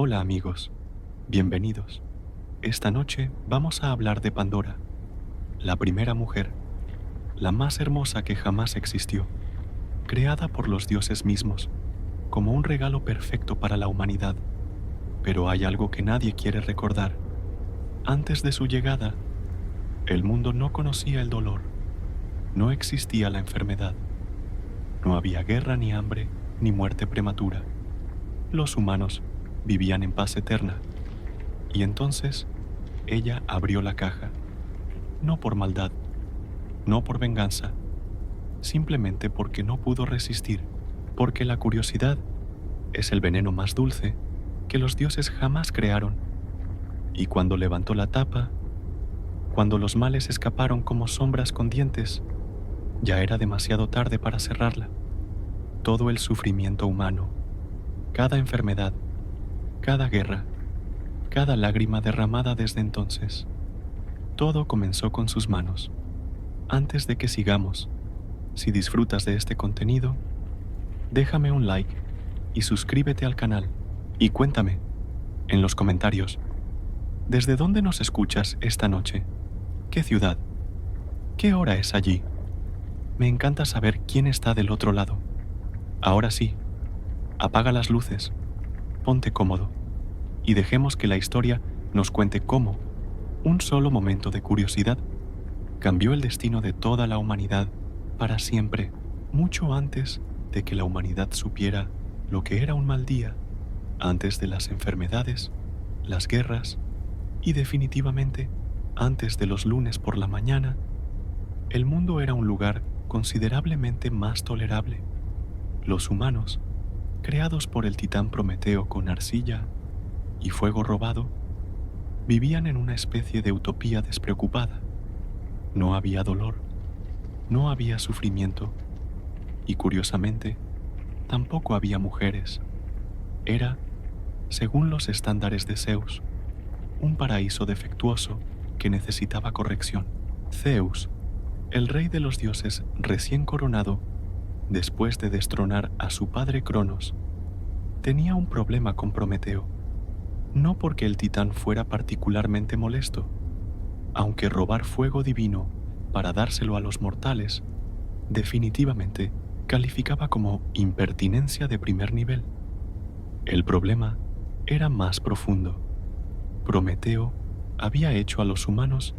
Hola amigos, bienvenidos. Esta noche vamos a hablar de Pandora, la primera mujer, la más hermosa que jamás existió, creada por los dioses mismos, como un regalo perfecto para la humanidad. Pero hay algo que nadie quiere recordar. Antes de su llegada, el mundo no conocía el dolor, no existía la enfermedad, no había guerra ni hambre ni muerte prematura. Los humanos vivían en paz eterna. Y entonces, ella abrió la caja, no por maldad, no por venganza, simplemente porque no pudo resistir, porque la curiosidad es el veneno más dulce que los dioses jamás crearon. Y cuando levantó la tapa, cuando los males escaparon como sombras con dientes, ya era demasiado tarde para cerrarla. Todo el sufrimiento humano, cada enfermedad, cada guerra, cada lágrima derramada desde entonces, todo comenzó con sus manos. Antes de que sigamos, si disfrutas de este contenido, déjame un like y suscríbete al canal y cuéntame, en los comentarios, ¿desde dónde nos escuchas esta noche? ¿Qué ciudad? ¿Qué hora es allí? Me encanta saber quién está del otro lado. Ahora sí, apaga las luces, ponte cómodo y dejemos que la historia nos cuente cómo un solo momento de curiosidad cambió el destino de toda la humanidad para siempre, mucho antes de que la humanidad supiera lo que era un mal día, antes de las enfermedades, las guerras y definitivamente antes de los lunes por la mañana. El mundo era un lugar considerablemente más tolerable. Los humanos, creados por el titán Prometeo con arcilla y fuego robado, vivían en una especie de utopía despreocupada. No había dolor, no había sufrimiento y, curiosamente, tampoco había mujeres. Era, según los estándares de Zeus, un paraíso defectuoso que necesitaba corrección. Zeus, el rey de los dioses recién coronado, después de destronar a su padre Cronos, tenía un problema con Prometeo. No porque el titán fuera particularmente molesto, aunque robar fuego divino para dárselo a los mortales definitivamente calificaba como impertinencia de primer nivel. El problema era más profundo. Prometeo había hecho a los humanos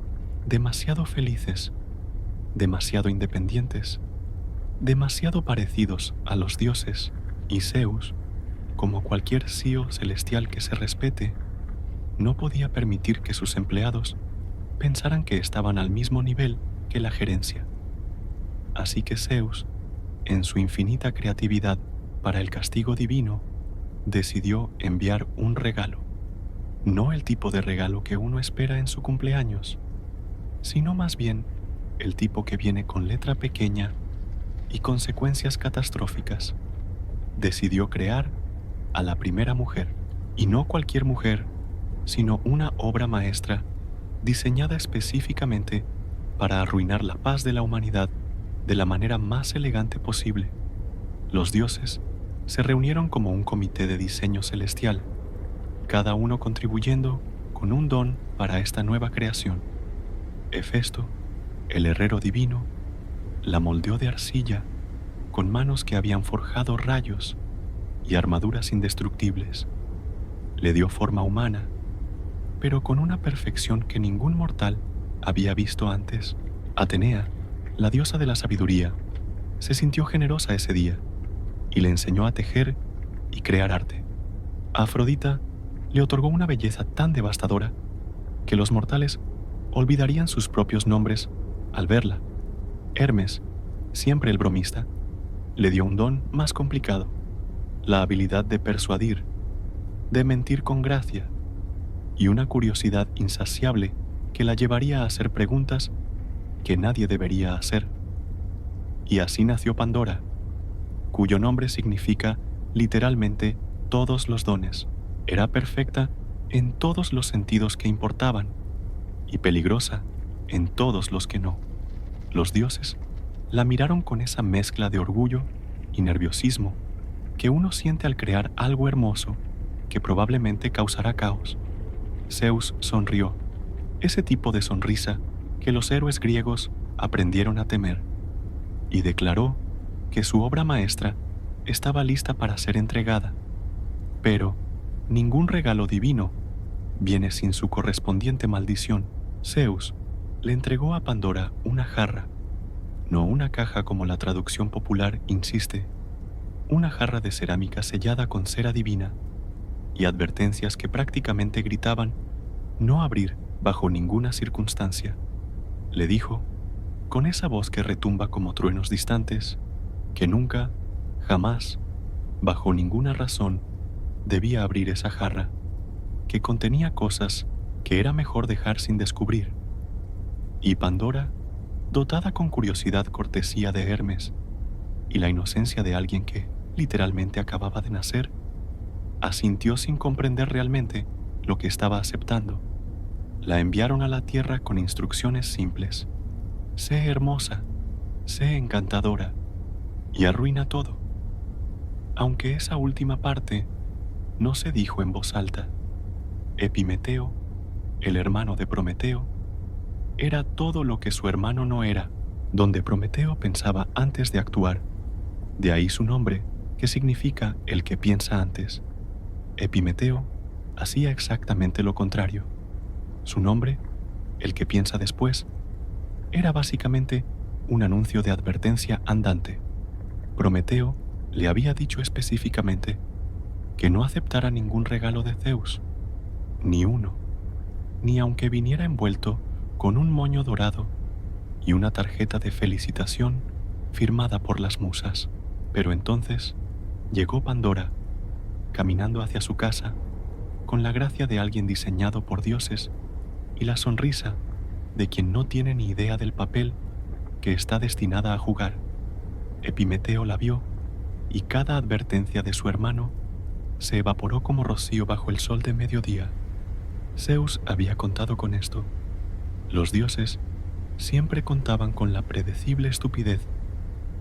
demasiado felices, demasiado independientes, demasiado parecidos a los dioses, y Zeus, como cualquier CEO celestial que se respete, no podía permitir que sus empleados pensaran que estaban al mismo nivel que la gerencia. Así que Zeus, en su infinita creatividad para el castigo divino, decidió enviar un regalo. No el tipo de regalo que uno espera en su cumpleaños, sino más bien el tipo que viene con letra pequeña y consecuencias catastróficas. Decidió crear a la primera mujer, y no cualquier mujer, sino una obra maestra diseñada específicamente para arruinar la paz de la humanidad de la manera más elegante posible. Los dioses se reunieron como un comité de diseño celestial, cada uno contribuyendo con un don para esta nueva creación. Hefesto, el herrero divino, la moldeó de arcilla con manos que habían forjado rayos y armaduras indestructibles. Le dio forma humana, pero con una perfección que ningún mortal había visto antes. Atenea, la diosa de la sabiduría, se sintió generosa ese día y le enseñó a tejer y crear arte. A Afrodita le otorgó una belleza tan devastadora que los mortales olvidarían sus propios nombres al verla. Hermes, siempre el bromista, le dio un don más complicado, la habilidad de persuadir, de mentir con gracia y una curiosidad insaciable que la llevaría a hacer preguntas que nadie debería hacer. Y así nació Pandora, cuyo nombre significa literalmente todos los dones. Era perfecta en todos los sentidos que importaban y peligrosa en todos los que no. Los dioses la miraron con esa mezcla de orgullo y nerviosismo que uno siente al crear algo hermoso que probablemente causará caos. Zeus sonrió, ese tipo de sonrisa que los héroes griegos aprendieron a temer, y declaró que su obra maestra estaba lista para ser entregada. Pero ningún regalo divino viene sin su correspondiente maldición. Zeus le entregó a Pandora una jarra, no una caja como la traducción popular insiste, una jarra de cerámica sellada con cera divina y advertencias que prácticamente gritaban no abrir bajo ninguna circunstancia. Le dijo, con esa voz que retumba como truenos distantes, que nunca, jamás, bajo ninguna razón, debía abrir esa jarra, que contenía cosas que era mejor dejar sin descubrir. Y Pandora, dotada con curiosidad cortesía de Hermes y la inocencia de alguien que literalmente acababa de nacer, asintió sin comprender realmente lo que estaba aceptando. La enviaron a la tierra con instrucciones simples. Sé hermosa, sé encantadora, y arruina todo. Aunque esa última parte no se dijo en voz alta. Epimeteo, el hermano de Prometeo, era todo lo que su hermano no era, donde Prometeo pensaba antes de actuar. De ahí su nombre, que significa el que piensa antes. Epimeteo hacía exactamente lo contrario. Su nombre, el que piensa después, era básicamente un anuncio de advertencia andante. Prometeo le había dicho específicamente que no aceptara ningún regalo de Zeus, ni uno, ni aunque viniera envuelto con un moño dorado y una tarjeta de felicitación firmada por las musas. Pero entonces llegó Pandora, caminando hacia su casa, con la gracia de alguien diseñado por dioses y la sonrisa de quien no tiene ni idea del papel que está destinada a jugar. Epimeteo la vio y cada advertencia de su hermano se evaporó como rocío bajo el sol de mediodía. Zeus había contado con esto. Los dioses siempre contaban con la predecible estupidez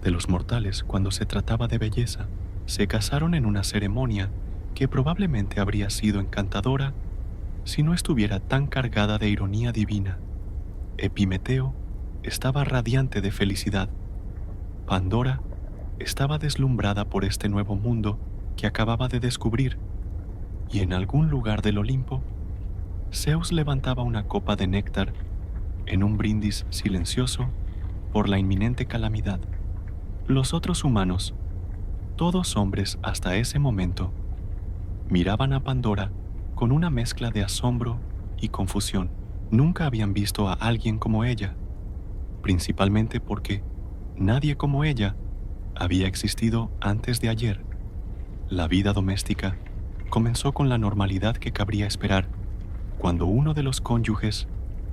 de los mortales cuando se trataba de belleza. Se casaron en una ceremonia que probablemente habría sido encantadora si no estuviera tan cargada de ironía divina. Epimeteo estaba radiante de felicidad. Pandora estaba deslumbrada por este nuevo mundo que acababa de descubrir, y en algún lugar del Olimpo, Zeus levantaba una copa de néctar en un brindis silencioso por la inminente calamidad. Los otros humanos, todos hombres hasta ese momento, miraban a Pandora con una mezcla de asombro y confusión. Nunca habían visto a alguien como ella, principalmente porque nadie como ella había existido antes de ayer. La vida doméstica comenzó con la normalidad que cabría esperar cuando uno de los cónyuges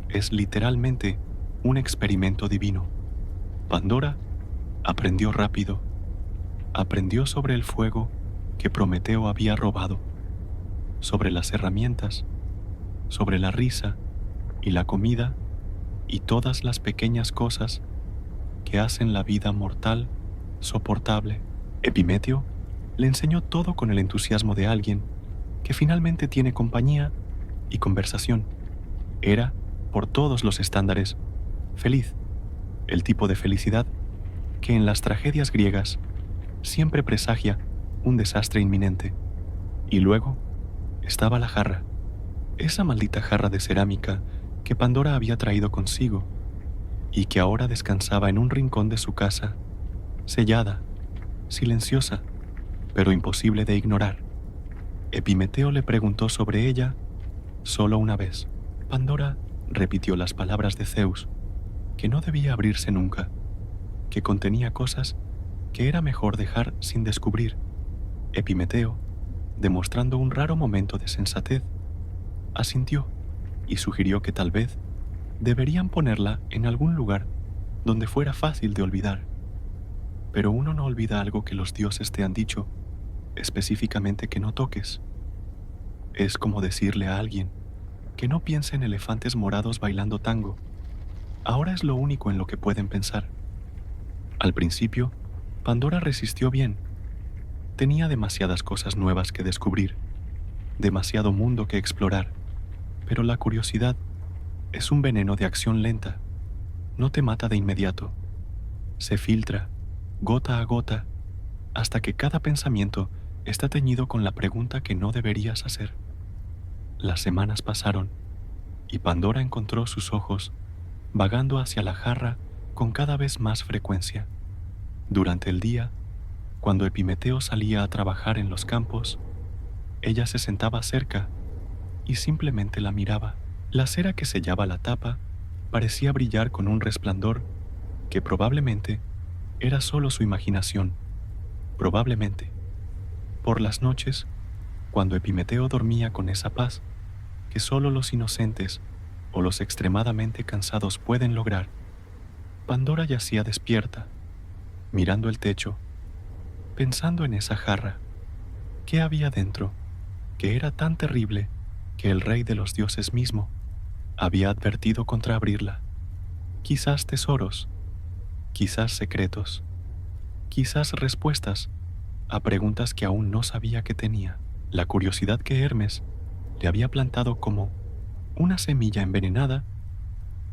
es literalmente un experimento divino. Pandora aprendió rápido. Aprendió sobre el fuego que Prometeo había robado, sobre las herramientas, sobre la risa y la comida y todas las pequeñas cosas que hacen la vida mortal soportable. Epimeteo le enseñó todo con el entusiasmo de alguien que finalmente tiene compañía y conversación. Era, por todos los estándares, feliz, el tipo de felicidad que en las tragedias griegas siempre presagia un desastre inminente. Y luego estaba la jarra, esa maldita jarra de cerámica que Pandora había traído consigo y que ahora descansaba en un rincón de su casa, sellada, silenciosa, pero imposible de ignorar. Epimeteo le preguntó sobre ella solo una vez. Pandora repitió las palabras de Zeus, que no debía abrirse nunca, que contenía cosas que era mejor dejar sin descubrir. Epimeteo, demostrando un raro momento de sensatez, asintió y sugirió que tal vez deberían ponerla en algún lugar donde fuera fácil de olvidar. Pero uno no olvida algo que los dioses te han dicho, específicamente que no toques. Es como decirle a alguien que no piense en elefantes morados bailando tango. Ahora es lo único en lo que pueden pensar. Al principio, Pandora resistió bien. Tenía demasiadas cosas nuevas que descubrir. demasiado mundo que explorar, pero la curiosidad es un veneno de acción lenta. No te mata de inmediato. Se filtra, gota a gota, hasta que cada pensamiento está teñido con la pregunta que no deberías hacer. Las semanas pasaron, y Pandora encontró sus ojos vagando hacia la jarra con cada vez más frecuencia. Durante el día, cuando Epimeteo salía a trabajar en los campos, ella se sentaba cerca y simplemente la miraba. La cera que sellaba la tapa parecía brillar con un resplandor que probablemente era solo su imaginación. Probablemente. Por las noches, cuando Epimeteo dormía con esa paz que solo los inocentes o los extremadamente cansados pueden lograr, Pandora yacía despierta, mirando el techo, pensando en esa jarra. ¿Qué había dentro que era tan terrible que el rey de los dioses mismo había advertido contra abrirla? Quizás tesoros, quizás secretos, quizás respuestas a preguntas que aún no sabía que tenía. La curiosidad que Hermes le había plantado como una semilla envenenada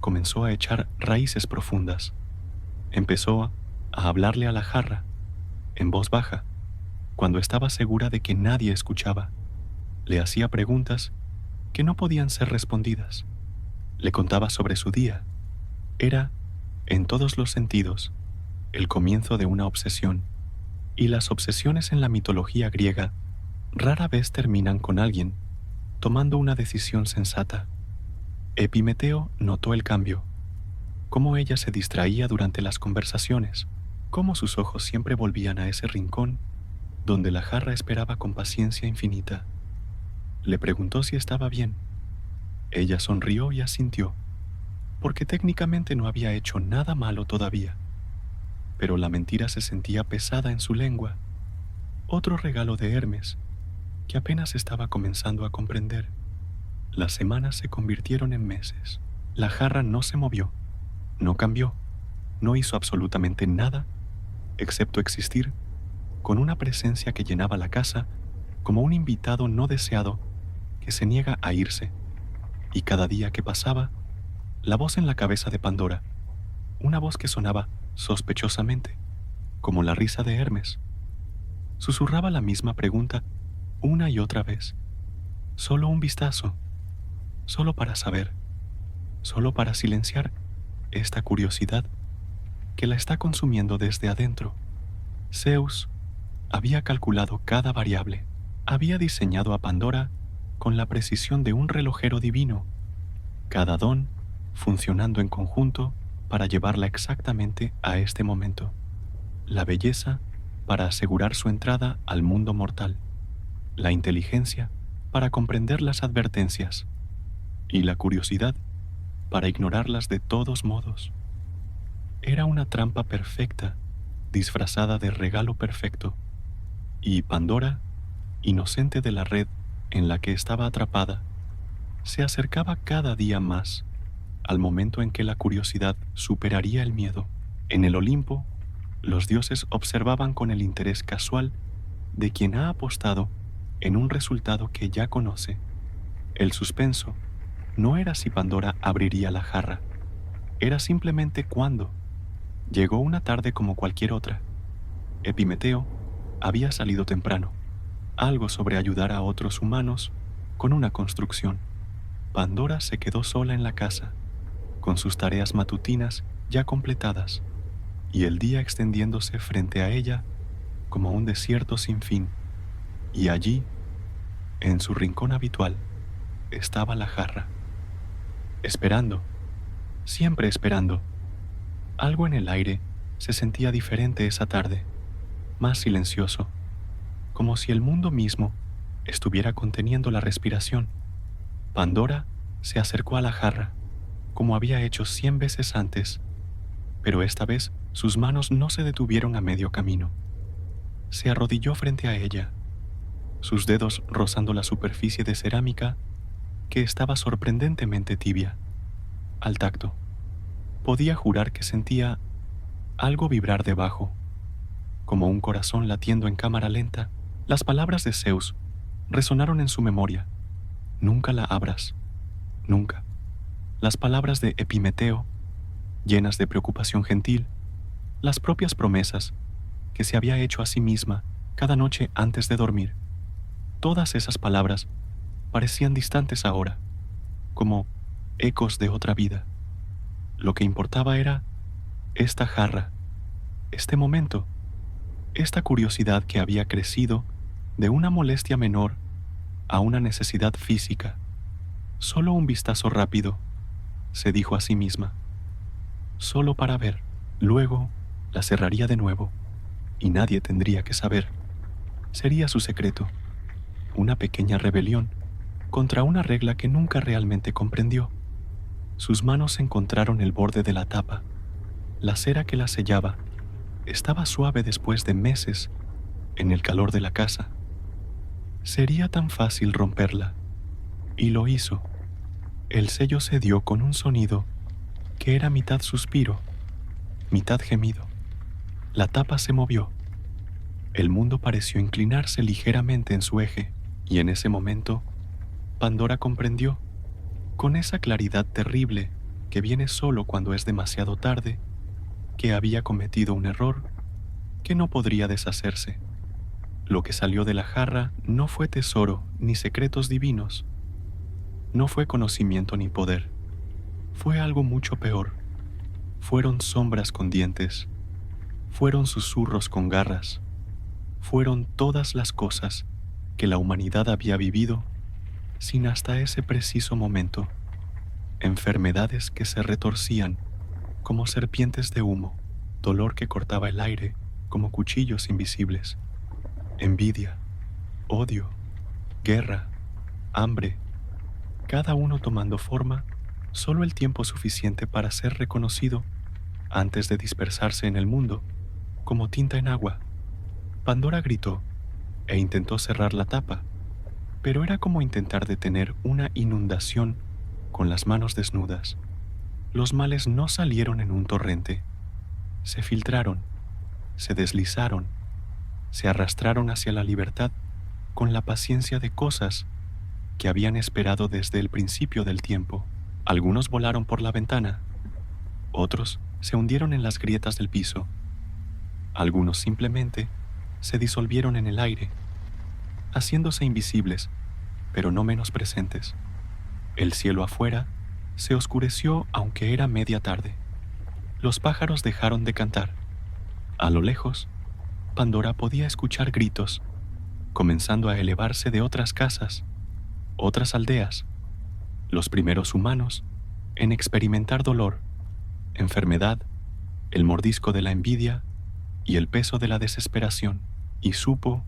comenzó a echar raíces profundas. Empezó a hablarle a la jarra, en voz baja, cuando estaba segura de que nadie escuchaba. Le hacía preguntas que no podían ser respondidas. Le contaba sobre su día. Era, en todos los sentidos, el comienzo de una obsesión, y las obsesiones en la mitología griega rara vez terminan con alguien tomando una decisión sensata. Epimeteo notó el cambio, cómo ella se distraía durante las conversaciones, cómo sus ojos siempre volvían a ese rincón donde la jarra esperaba con paciencia infinita. Le preguntó si estaba bien. Ella sonrió y asintió, porque técnicamente no había hecho nada malo todavía. Pero la mentira se sentía pesada en su lengua, otro regalo de Hermes, que apenas estaba comenzando a comprender. Las semanas se convirtieron en meses. La jarra no se movió, no cambió, no hizo absolutamente nada, excepto existir, con una presencia que llenaba la casa como un invitado no deseado que se niega a irse. Y cada día que pasaba, la voz en la cabeza de Pandora, una voz que sonaba sospechosamente, como la risa de Hermes, susurraba la misma pregunta una y otra vez. Solo un vistazo, solo para saber, solo para silenciar esta curiosidad que la está consumiendo desde adentro. Zeus había calculado cada variable, había diseñado a Pandora con la precisión de un relojero divino, cada don funcionando en conjunto para llevarla exactamente a este momento. La belleza para asegurar su entrada al mundo mortal, la inteligencia para comprender las advertencias y la curiosidad para ignorarlas de todos modos. Era una trampa perfecta, disfrazada de regalo perfecto, y Pandora, inocente de la red en la que estaba atrapada, se acercaba cada día más al momento en que la curiosidad superaría el miedo. En el Olimpo, los dioses observaban con el interés casual de quien ha apostado en un resultado que ya conoce. El suspenso no era si Pandora abriría la jarra, era simplemente cuándo. Llegó una tarde como cualquier otra. Epimeteo había salido temprano, algo sobre ayudar a otros humanos con una construcción. Pandora se quedó sola en la casa, con sus tareas matutinas ya completadas, y el día extendiéndose frente a ella como un desierto sin fin. Y allí, en su rincón habitual, estaba la jarra, esperando, siempre esperando. Algo en el aire se sentía diferente esa tarde, más silencioso, como si el mundo mismo estuviera conteniendo la respiración. Pandora se acercó a la jarra, como había hecho 100 veces antes, pero esta vez sus manos no se detuvieron a medio camino. Se arrodilló frente a ella, sus dedos rozando la superficie de cerámica que estaba sorprendentemente tibia. Al tacto, podía jurar que sentía algo vibrar debajo, como un corazón latiendo en cámara lenta. Las palabras de Zeus resonaron en su memoria. Nunca la abras, nunca. Las palabras de Epimeteo, llenas de preocupación gentil, las propias promesas que se había hecho a sí misma cada noche antes de dormir. Todas esas palabras parecían distantes ahora, como ecos de otra vida. Lo que importaba era esta jarra, este momento, esta curiosidad que había crecido de una molestia menor a una necesidad física. Solo un vistazo rápido, se dijo a sí misma, solo para ver. Luego la cerraría de nuevo y nadie tendría que saber. Sería su secreto, una pequeña rebelión contra una regla que nunca realmente comprendió. Sus manos encontraron el borde de la tapa. La cera que la sellaba estaba suave después de meses en el calor de la casa. Sería tan fácil romperla, y lo hizo. El sello cedió con un sonido que era mitad suspiro, mitad gemido. La tapa se movió. El mundo pareció inclinarse ligeramente en su eje, y en ese momento, Pandora comprendió, con esa claridad terrible que viene solo cuando es demasiado tarde, que había cometido un error que no podría deshacerse. Lo que salió de la jarra no fue tesoro ni secretos divinos, no fue conocimiento ni poder, fue algo mucho peor. Fueron sombras con dientes, fueron susurros con garras, fueron todas las cosas que la humanidad había vivido sin hasta ese preciso momento, enfermedades que se retorcían como serpientes de humo, dolor que cortaba el aire como cuchillos invisibles, envidia, odio, guerra, hambre, cada uno tomando forma solo el tiempo suficiente para ser reconocido antes de dispersarse en el mundo como tinta en agua. Pandora gritó e intentó cerrar la tapa, pero era como intentar detener una inundación con las manos desnudas. Los males no salieron en un torrente, se filtraron, se deslizaron, se arrastraron hacia la libertad con la paciencia de cosas que habían esperado desde el principio del tiempo. Algunos volaron por la ventana, otros se hundieron en las grietas del piso, algunos simplemente se disolvieron en el aire, haciéndose invisibles, pero no menos presentes. El cielo afuera se oscureció aunque era media tarde. Los pájaros dejaron de cantar. A lo lejos, Pandora podía escuchar gritos, comenzando a elevarse de otras casas, otras aldeas, los primeros humanos en experimentar dolor, enfermedad, el mordisco de la envidia y el peso de la desesperación, y supo,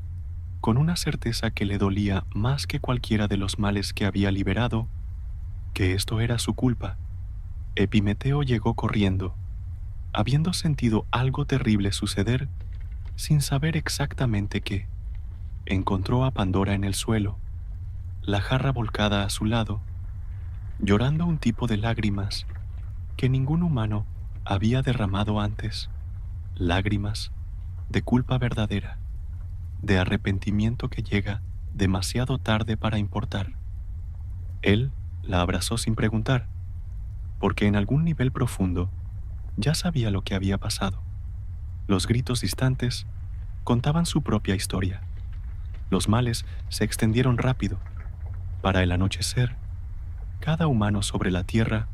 con una certeza que le dolía más que cualquiera de los males que había liberado, que esto era su culpa. Epimeteo llegó corriendo, habiendo sentido algo terrible suceder sin saber exactamente qué. Encontró a Pandora en el suelo, la jarra volcada a su lado, llorando un tipo de lágrimas que ningún humano había derramado antes, lágrimas de culpa verdadera, de arrepentimiento que llega demasiado tarde para importar. Él la abrazó sin preguntar, porque en algún nivel profundo ya sabía lo que había pasado. Los gritos distantes contaban su propia historia. Los males se extendieron rápido. Para el anochecer, cada humano sobre la tierra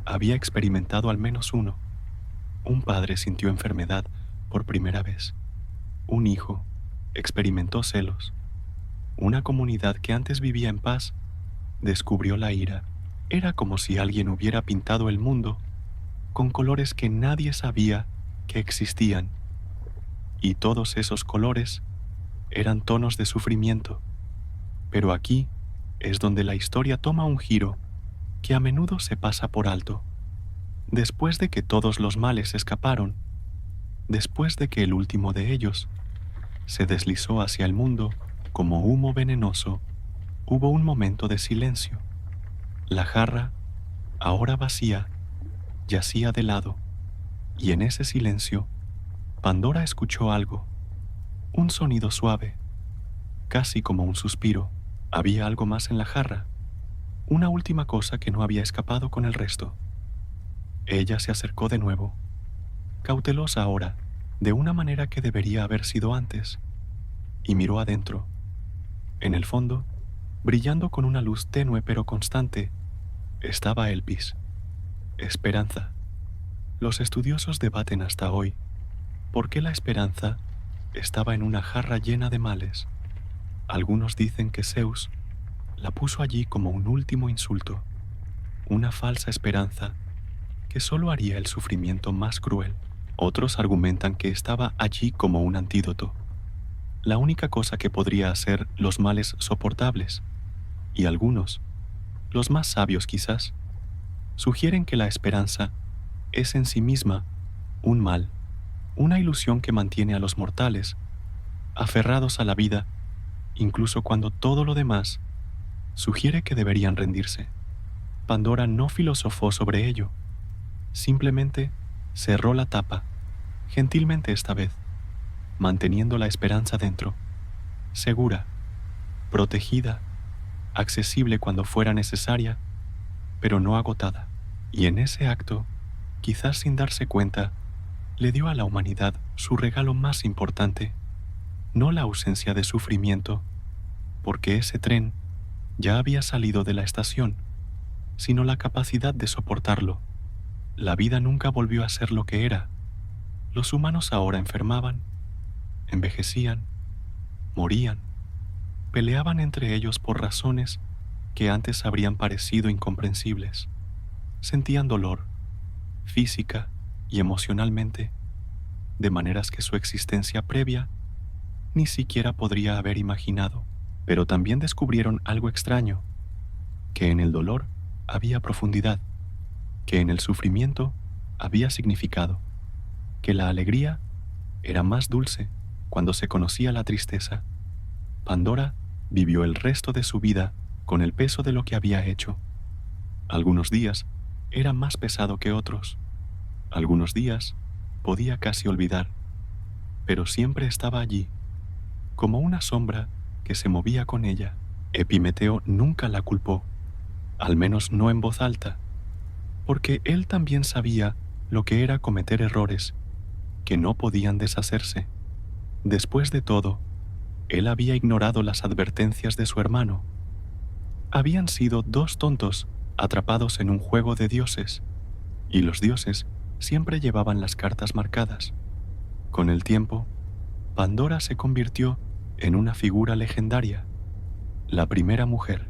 había experimentado al menos uno. Un padre sintió enfermedad por primera vez. Un hijo experimentó celos. Una comunidad que antes vivía en paz descubrió la ira. Era como si alguien hubiera pintado el mundo con colores que nadie sabía que existían. Y todos esos colores eran tonos de sufrimiento. Pero aquí es donde la historia toma un giro que a menudo se pasa por alto. Después de que todos los males escaparon, después de que el último de ellos se deslizó hacia el mundo como humo venenoso, hubo un momento de silencio. La jarra, ahora vacía, yacía de lado, y en ese silencio, Pandora escuchó algo, un sonido suave, casi como un suspiro. Había algo más en la jarra, una última cosa que no había escapado con el resto. Ella se acercó de nuevo, cautelosa ahora, de una manera que debería haber sido antes, y miró adentro. En el fondo, brillando con una luz tenue pero constante, estaba Elpis, esperanza. Los estudiosos debaten hasta hoy por qué la esperanza estaba en una jarra llena de males. Algunos dicen que Zeus la puso allí como un último insulto, una falsa esperanza que solo haría el sufrimiento más cruel. Otros argumentan que estaba allí como un antídoto, la única cosa que podría hacer los males soportables. Y algunos, los más sabios quizás, sugieren que la esperanza es en sí misma un mal, una ilusión que mantiene a los mortales aferrados a la vida, incluso cuando todo lo demás sugiere que deberían rendirse. Pandora no filosofó sobre ello, simplemente cerró la tapa, gentilmente esta vez, manteniendo la esperanza dentro, segura, protegida, accesible cuando fuera necesaria, pero no agotada. Y en ese acto, quizás sin darse cuenta, le dio a la humanidad su regalo más importante, no la ausencia de sufrimiento, porque ese tren ya había salido de la estación, sino la capacidad de soportarlo. La vida nunca volvió a ser lo que era. Los humanos ahora enfermaban, envejecían, morían, peleaban entre ellos por razones que antes habrían parecido incomprensibles. Sentían dolor, física y emocionalmente, de maneras que su existencia previa ni siquiera podría haber imaginado. Pero también descubrieron algo extraño, que en el dolor había profundidad, que en el sufrimiento había significado, que la alegría era más dulce cuando se conocía la tristeza. Pandora vivió el resto de su vida con el peso de lo que había hecho. Algunos días era más pesado que otros. Algunos días podía casi olvidar, pero siempre estaba allí, como una sombra que se movía con ella. Epimeteo nunca la culpó, al menos no en voz alta, porque él también sabía lo que era cometer errores que no podían deshacerse. Después de todo, él había ignorado las advertencias de su hermano. Habían sido dos tontos atrapados en un juego de dioses, y los dioses siempre llevaban las cartas marcadas. Con el tiempo, Pandora se convirtió en una figura legendaria, la primera mujer,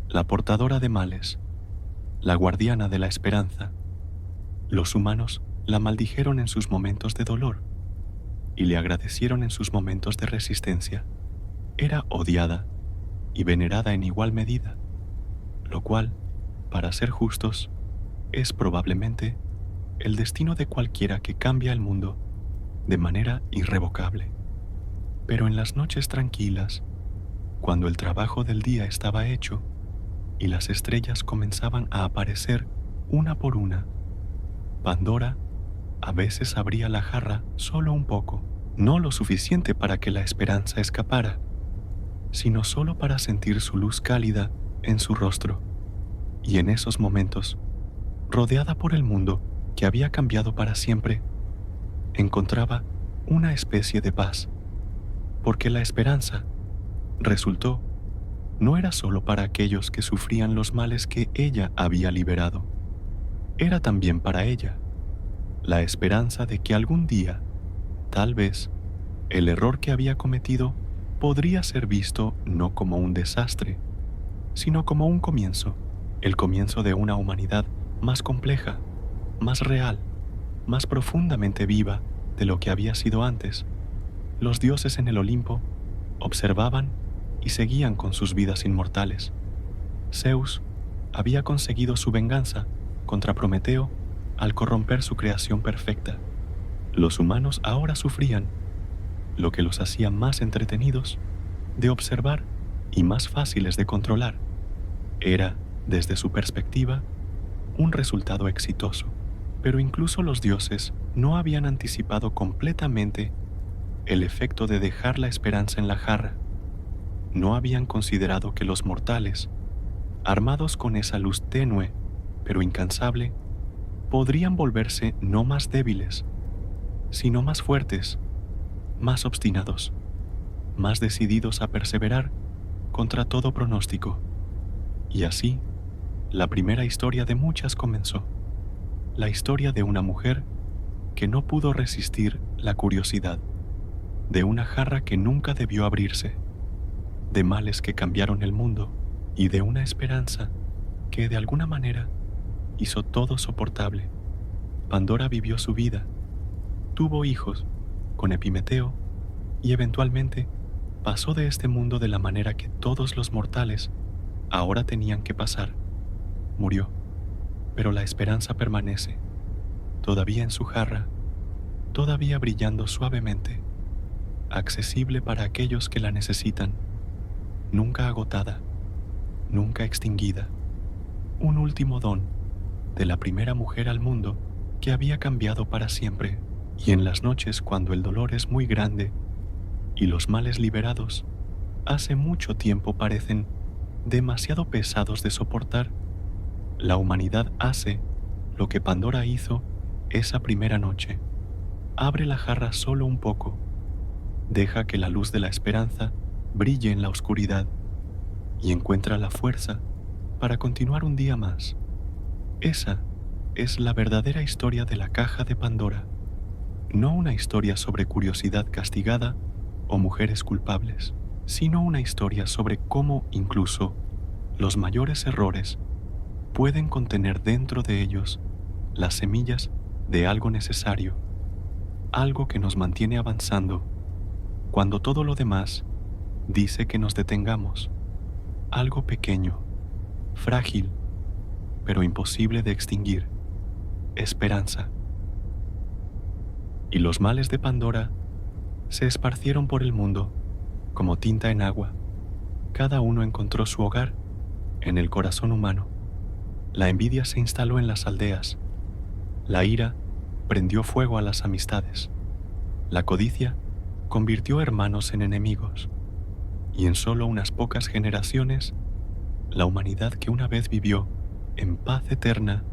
la portadora de males, la guardiana de la esperanza. Los humanos la maldijeron en sus momentos de dolor y le agradecieron en sus momentos de resistencia. Era odiada y venerada en igual medida, lo cual, para ser justos, es probablemente el destino de cualquiera que cambia el mundo de manera irrevocable. Pero en las noches tranquilas, cuando el trabajo del día estaba hecho y las estrellas comenzaban a aparecer una por una, Pandora a veces abría la jarra solo un poco, no lo suficiente para que la esperanza escapara, sino solo para sentir su luz cálida en su rostro. Y en esos momentos, rodeada por el mundo que había cambiado para siempre, encontraba una especie de paz, porque la esperanza, resultó, no era solo para aquellos que sufrían los males que ella había liberado, era también para ella, la esperanza de que algún día, tal vez, el error que había cometido podría ser visto no como un desastre, sino como un comienzo, el comienzo de una humanidad más compleja, más real, más profundamente viva de lo que había sido antes. Los dioses en el Olimpo observaban y seguían con sus vidas inmortales. Zeus había conseguido su venganza contra Prometeo al corromper su creación perfecta. Los humanos ahora sufrían, lo que los hacía más entretenidos de observar y más fáciles de controlar. Era, desde su perspectiva, un resultado exitoso. Pero incluso los dioses no habían anticipado completamente el efecto de dejar la esperanza en la jarra. no habían considerado que los mortales, armados con esa luz tenue pero incansable, podrían volverse no más débiles, sino más fuertes, más obstinados, más decididos a perseverar contra todo pronóstico. Y así, la primera historia de muchas comenzó, la historia de una mujer que no pudo resistir la curiosidad, de una jarra que nunca debió abrirse, de males que cambiaron el mundo y de una esperanza que de alguna manera hizo todo soportable. Pandora vivió su vida, tuvo hijos con Epimeteo y eventualmente pasó de este mundo de la manera que todos los mortales ahora tenían que pasar. Murió, pero la esperanza permanece, todavía en su jarra, todavía brillando suavemente, accesible para aquellos que la necesitan, nunca agotada, nunca extinguida, un último don de la primera mujer al mundo que había cambiado para siempre. Y en las noches cuando el dolor es muy grande y los males liberados hace mucho tiempo parecen demasiado pesados de soportar, la humanidad hace lo que Pandora hizo esa primera noche. Abre la jarra solo un poco, deja que la luz de la esperanza brille en la oscuridad y encuentra la fuerza para continuar un día más. Esa es la verdadera historia de la caja de Pandora, no una historia sobre curiosidad castigada o mujeres culpables, sino una historia sobre cómo incluso los mayores errores pueden contener dentro de ellos las semillas de algo necesario, algo que nos mantiene avanzando cuando todo lo demás dice que nos detengamos, algo pequeño, frágil, pero imposible de extinguir, esperanza. Y los males de Pandora se esparcieron por el mundo como tinta en agua. Cada uno encontró su hogar en el corazón humano. La envidia se instaló en las aldeas. La ira prendió fuego a las amistades. La codicia convirtió hermanos en enemigos. Y en solo unas pocas generaciones, la humanidad que una vez vivió en paz eterna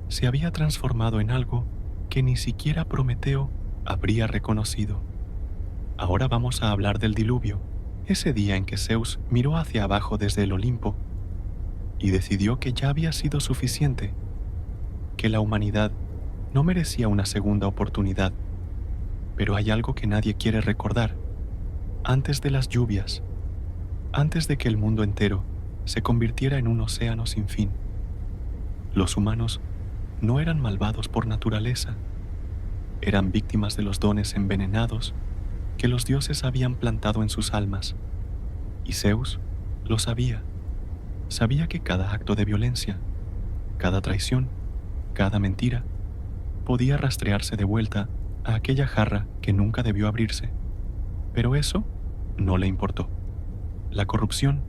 se había transformado en algo que ni siquiera Prometeo habría reconocido. Ahora vamos a hablar del diluvio, ese día en que Zeus miró hacia abajo desde el Olimpo y decidió que ya había sido suficiente, que la humanidad no merecía una segunda oportunidad. Pero hay algo que nadie quiere recordar. Antes de las lluvias, antes de que el mundo entero se convirtiera en un océano sin fin, los humanos no eran malvados por naturaleza, eran víctimas de los dones envenenados que los dioses habían plantado en sus almas. Y Zeus lo sabía. Sabía que cada acto de violencia, cada traición, cada mentira, podía rastrearse de vuelta a aquella jarra que nunca debió abrirse. Pero eso no le importó. La corrupción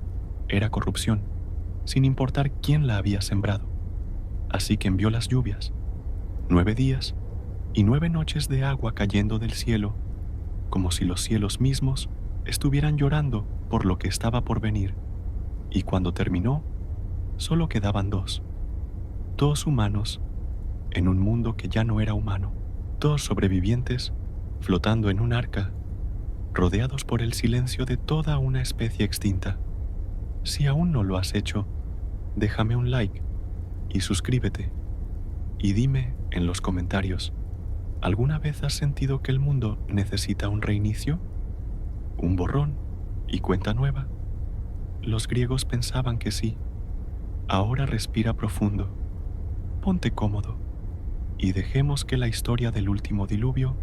era corrupción, sin importar quién la había sembrado. Así que envió las lluvias, 9 días y 9 noches de agua cayendo del cielo, como si los cielos mismos estuvieran llorando por lo que estaba por venir. Y cuando terminó, solo quedaban dos humanos en un mundo que ya no era humano, 2 sobrevivientes flotando en un arca, rodeados por el silencio de toda una especie extinta. Si aún no lo has hecho, déjame un like y suscríbete. Y dime en los comentarios, ¿alguna vez has sentido que el mundo necesita un reinicio? ¿Un borrón y cuenta nueva? Los griegos pensaban que sí. Ahora respira profundo, ponte cómodo y dejemos que la historia del último diluvio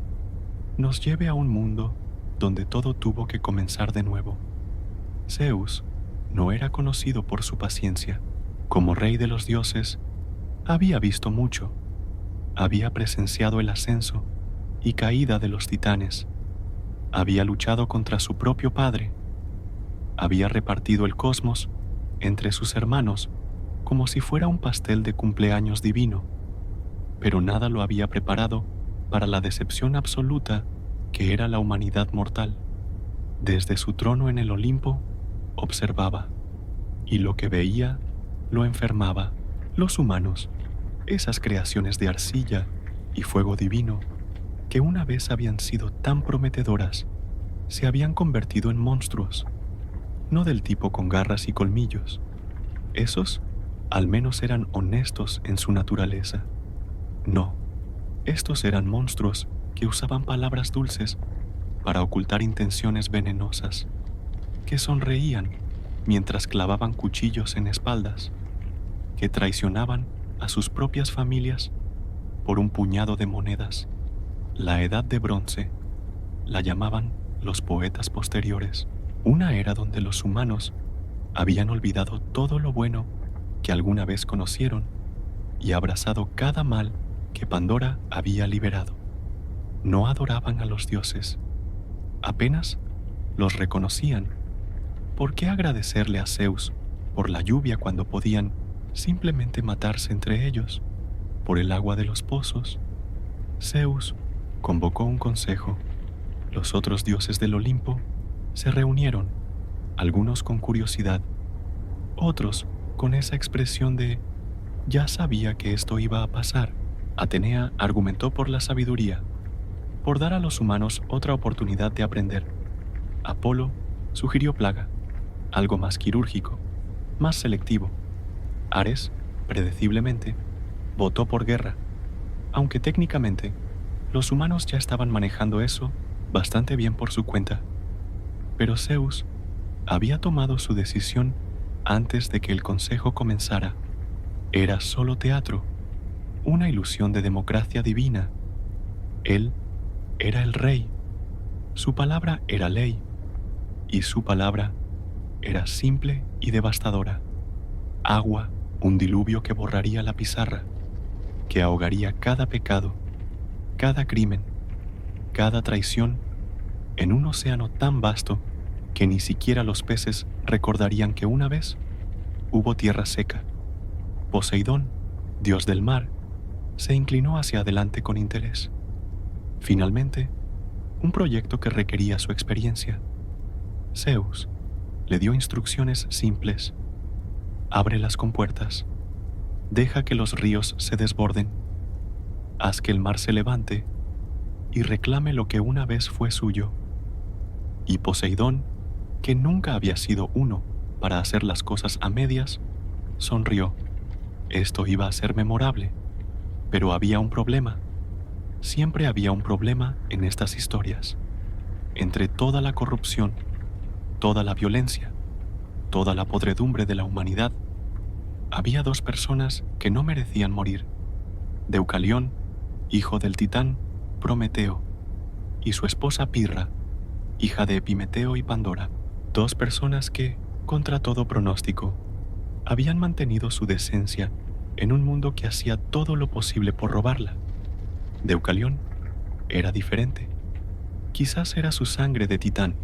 nos lleve a un mundo donde todo tuvo que comenzar de nuevo. Zeus no era conocido por su paciencia. Como rey de los dioses, había visto mucho. Había presenciado el ascenso y caída de los titanes. Había luchado contra su propio padre. Había repartido el cosmos entre sus hermanos como si fuera un pastel de cumpleaños divino, pero nada lo había preparado para la decepción absoluta que era la humanidad mortal. Desde su trono en el Olimpo, observaba, y lo que veía lo enfermaba. Los humanos, esas creaciones de arcilla y fuego divino, que una vez habían sido tan prometedoras, se habían convertido en monstruos, no del tipo con garras y colmillos. Esos, al menos, eran honestos en su naturaleza. No, estos eran monstruos que usaban palabras dulces para ocultar intenciones venenosas, que sonreían mientras clavaban cuchillos en espaldas, que traicionaban a sus propias familias por un puñado de monedas. La Edad de Bronce la llamaban los poetas posteriores, una era donde los humanos habían olvidado todo lo bueno que alguna vez conocieron y abrazado cada mal que Pandora había liberado. No adoraban a los dioses, apenas los reconocían. ¿Por qué agradecerle a Zeus por la lluvia cuando podían simplemente matarse entre ellos? Por el agua de los pozos. Zeus convocó un consejo. Los otros dioses del Olimpo se reunieron, algunos con curiosidad, otros con esa expresión de «ya sabía que esto iba a pasar». Atenea argumentó por la sabiduría, por dar a los humanos otra oportunidad de aprender. Apolo sugirió plaga, algo más quirúrgico, más selectivo. Ares, predeciblemente, votó por guerra, aunque técnicamente los humanos ya estaban manejando eso bastante bien por su cuenta. Pero Zeus había tomado su decisión antes de que el consejo comenzara. Era solo teatro, una ilusión de democracia divina. Él era el rey, su palabra era ley, y su palabra era simple y devastadora. Agua, un diluvio que borraría la pizarra, que ahogaría cada pecado, cada crimen, cada traición en un océano tan vasto que ni siquiera los peces recordarían que una vez hubo tierra seca. Poseidón, dios del mar, se inclinó hacia adelante con interés. Finalmente, un proyecto que requería su experiencia. Zeus le dio instrucciones simples. Abre las compuertas. Deja que los ríos se desborden. Haz que el mar se levante y reclame lo que una vez fue suyo. Y Poseidón, que nunca había sido uno para hacer las cosas a medias, sonrió. Esto iba a ser memorable, pero había un problema. Siempre había un problema en estas historias. Entre toda la corrupción, toda la violencia, toda la podredumbre de la humanidad, había dos personas que no merecían morir: Deucalión, hijo del titán Prometeo, y su esposa Pirra, hija de Epimeteo y Pandora. Dos personas que, contra todo pronóstico, habían mantenido su decencia en un mundo que hacía todo lo posible por robarla. Deucalión era diferente. Quizás era su sangre de titán.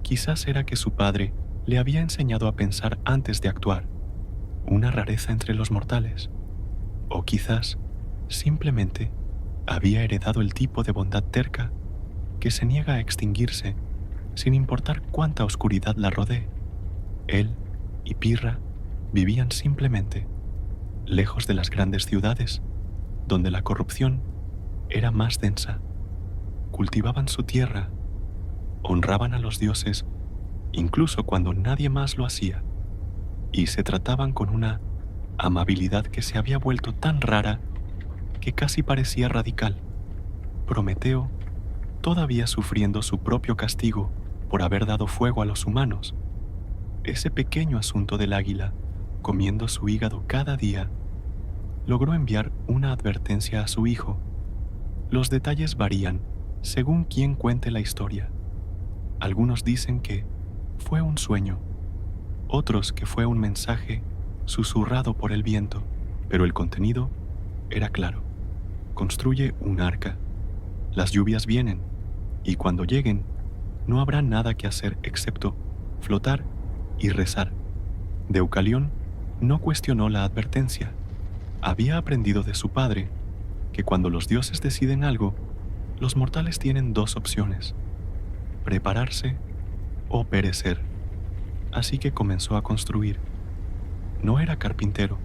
Quizás era que su padre le había enseñado a pensar antes de actuar, una rareza entre los mortales. O quizás, simplemente, había heredado el tipo de bondad terca que se niega a extinguirse sin importar cuánta oscuridad la rodee. Él y Pirra vivían simplemente, lejos de las grandes ciudades, donde la corrupción era más densa. Cultivaban su tierra, honraban a los dioses, incluso cuando nadie más lo hacía, y se trataban con una amabilidad que se había vuelto tan rara que casi parecía radical. Prometeo, todavía sufriendo su propio castigo por haber dado fuego a los humanos, ese pequeño asunto del águila comiendo su hígado cada día, logró enviar una advertencia a su hijo. Los detalles varían según quien cuente la historia. Algunos dicen que fue un sueño, otros que fue un mensaje susurrado por el viento, pero el contenido era claro. Construye un arca. Las lluvias vienen, y cuando lleguen, no habrá nada que hacer excepto flotar y rezar. Deucalión no cuestionó la advertencia. Había aprendido de su padre que cuando los dioses deciden algo, los mortales tienen dos opciones: prepararse o perecer. así que comenzó a construir. No era carpintero,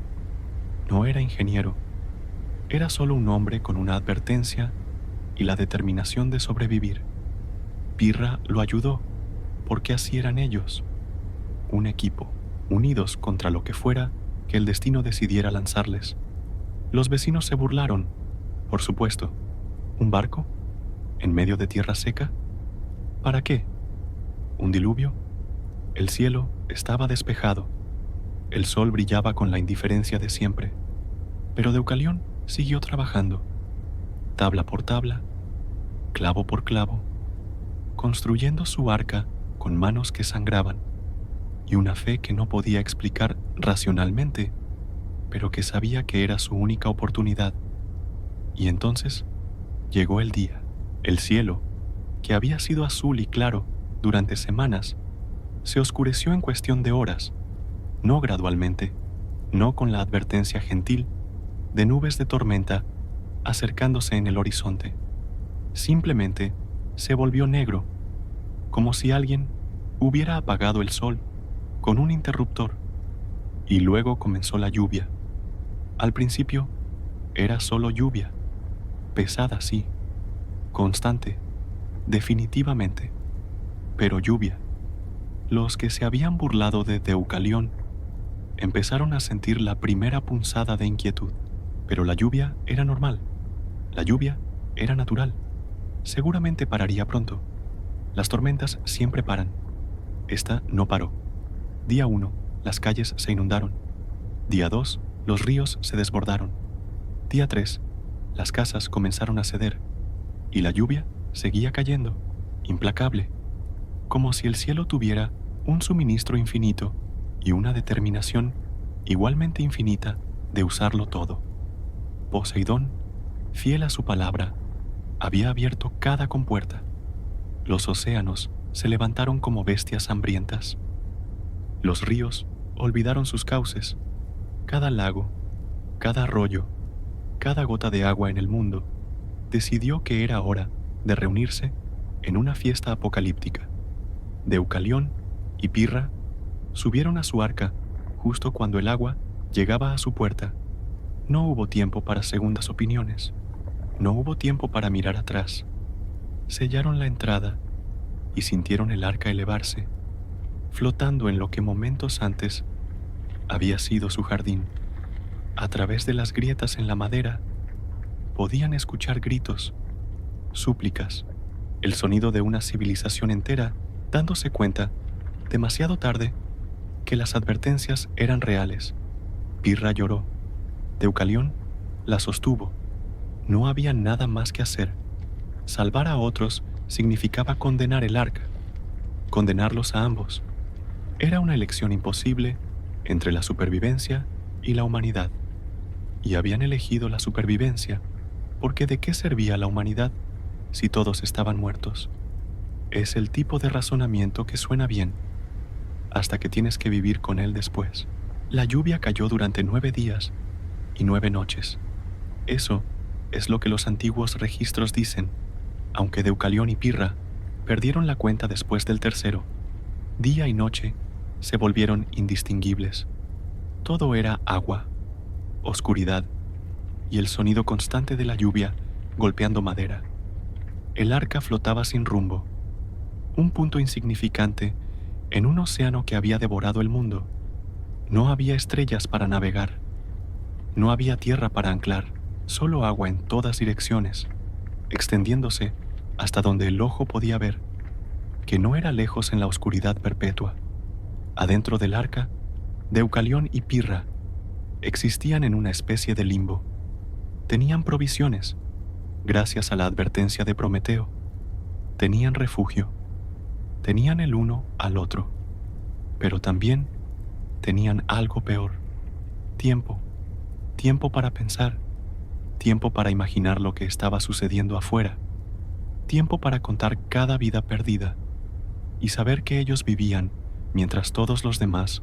no era ingeniero, era solo un hombre con una advertencia y la determinación de sobrevivir. Pirra lo ayudó, porque así eran ellos, un equipo, unidos contra lo que fuera que el destino decidiera lanzarles. Los vecinos se burlaron, por supuesto. ¿Un barco? ¿En medio de tierra seca? ¿Para qué? ¿Un diluvio? El cielo estaba despejado. El sol brillaba con la indiferencia de siempre. Pero Deucalión siguió trabajando, tabla por tabla, clavo por clavo, construyendo su arca con manos que sangraban y una fe que no podía explicar racionalmente, pero que sabía que era su única oportunidad. Y entonces llegó el día. El cielo, que había sido azul y claro durante semanas, se oscureció en cuestión de horas, no gradualmente, no con la advertencia gentil de nubes de tormenta acercándose en el horizonte. Simplemente se volvió negro, como si alguien hubiera apagado el sol con un interruptor, y luego comenzó la lluvia. Al principio era solo lluvia, pesada sí, constante, definitivamente, pero lluvia. Los que se habían burlado de Deucalión empezaron a sentir la primera punzada de inquietud, pero la lluvia era normal, la lluvia era natural, seguramente pararía pronto. Las tormentas siempre paran. Esta no paró. Día 1, las calles se inundaron. Día 2, los ríos se desbordaron. Día 3, las casas comenzaron a ceder. Y la lluvia seguía cayendo, implacable, como si el cielo tuviera un suministro infinito y una determinación igualmente infinita de usarlo todo. Poseidón, fiel a su palabra, había abierto cada compuerta. Los océanos se levantaron como bestias hambrientas. Los ríos olvidaron sus cauces. Cada lago, cada arroyo, cada gota de agua en el mundo decidió que era hora de reunirse en una fiesta apocalíptica. Deucalión y Pirra subieron a su arca justo cuando el agua llegaba a su puerta. No hubo tiempo para segundas opiniones. No hubo tiempo para mirar atrás. Sellaron la entrada y sintieron el arca elevarse, flotando en lo que momentos antes había sido su jardín. A través de las grietas en la madera podían escuchar gritos, súplicas, el sonido de una civilización entera dándose cuenta, demasiado tarde, que las advertencias eran reales. Pirra lloró. Deucalión la sostuvo. No había nada más que hacer. Salvar a otros significaba condenar el arca, condenarlos a ambos. Era una elección imposible entre la supervivencia y la humanidad. Y habían elegido la supervivencia, porque ¿de qué servía la humanidad si todos estaban muertos? Es el tipo de razonamiento que suena bien, hasta que tienes que vivir con él después. La lluvia cayó durante 9 días y 9 noches. Eso es lo que los antiguos registros dicen, aunque Deucalión y Pirra perdieron la cuenta después del tercero. Día y noche se volvieron indistinguibles. Todo era agua, oscuridad y el sonido constante de la lluvia golpeando madera. El arca flotaba sin rumbo, un punto insignificante en un océano que había devorado el mundo. No había estrellas para navegar, no había tierra para anclar, solo agua en todas direcciones, extendiéndose hasta donde el ojo podía ver, que no era lejos en la oscuridad perpetua. Adentro del arca, Deucalión y Pirra existían en una especie de limbo. Tenían provisiones, gracias a la advertencia de Prometeo. Tenían refugio. Tenían el uno al otro. Pero también tenían algo peor. Tiempo. Tiempo para pensar. Tiempo para imaginar lo que estaba sucediendo afuera. Tiempo para contar cada vida perdida y saber que ellos vivían mientras todos los demás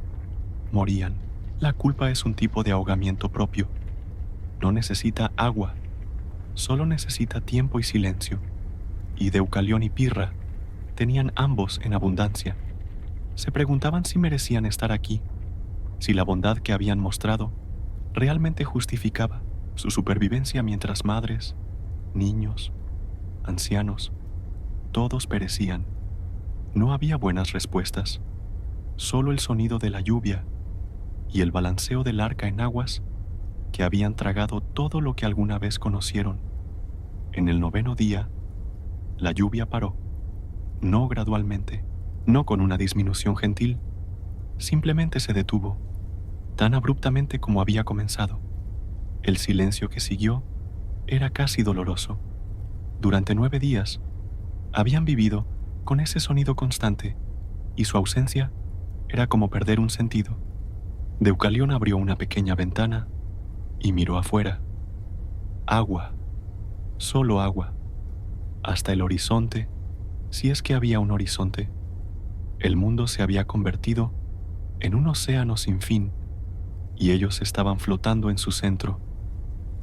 morían. La culpa es un tipo de ahogamiento propio. No necesita agua, solo necesita tiempo y silencio. Y Deucalión y Pirra tenían ambos en abundancia. Se preguntaban si merecían estar aquí, si la bondad que habían mostrado realmente justificaba su supervivencia mientras madres, niños, ancianos, todos perecían. No había buenas respuestas, solo el sonido de la lluvia y el balanceo del arca en aguas que habían tragado todo lo que alguna vez conocieron. En el 9º día, la lluvia paró, no gradualmente, no con una disminución gentil, simplemente se detuvo, tan abruptamente como había comenzado. El silencio que siguió era casi doloroso. Durante 9 días, habían vivido con ese sonido constante, y su ausencia era como perder un sentido. Deucalión abrió una pequeña ventana y miró afuera. Agua, solo agua, hasta el horizonte, si es que había un horizonte. El mundo se había convertido en un océano sin fin, y ellos estaban flotando en su centro,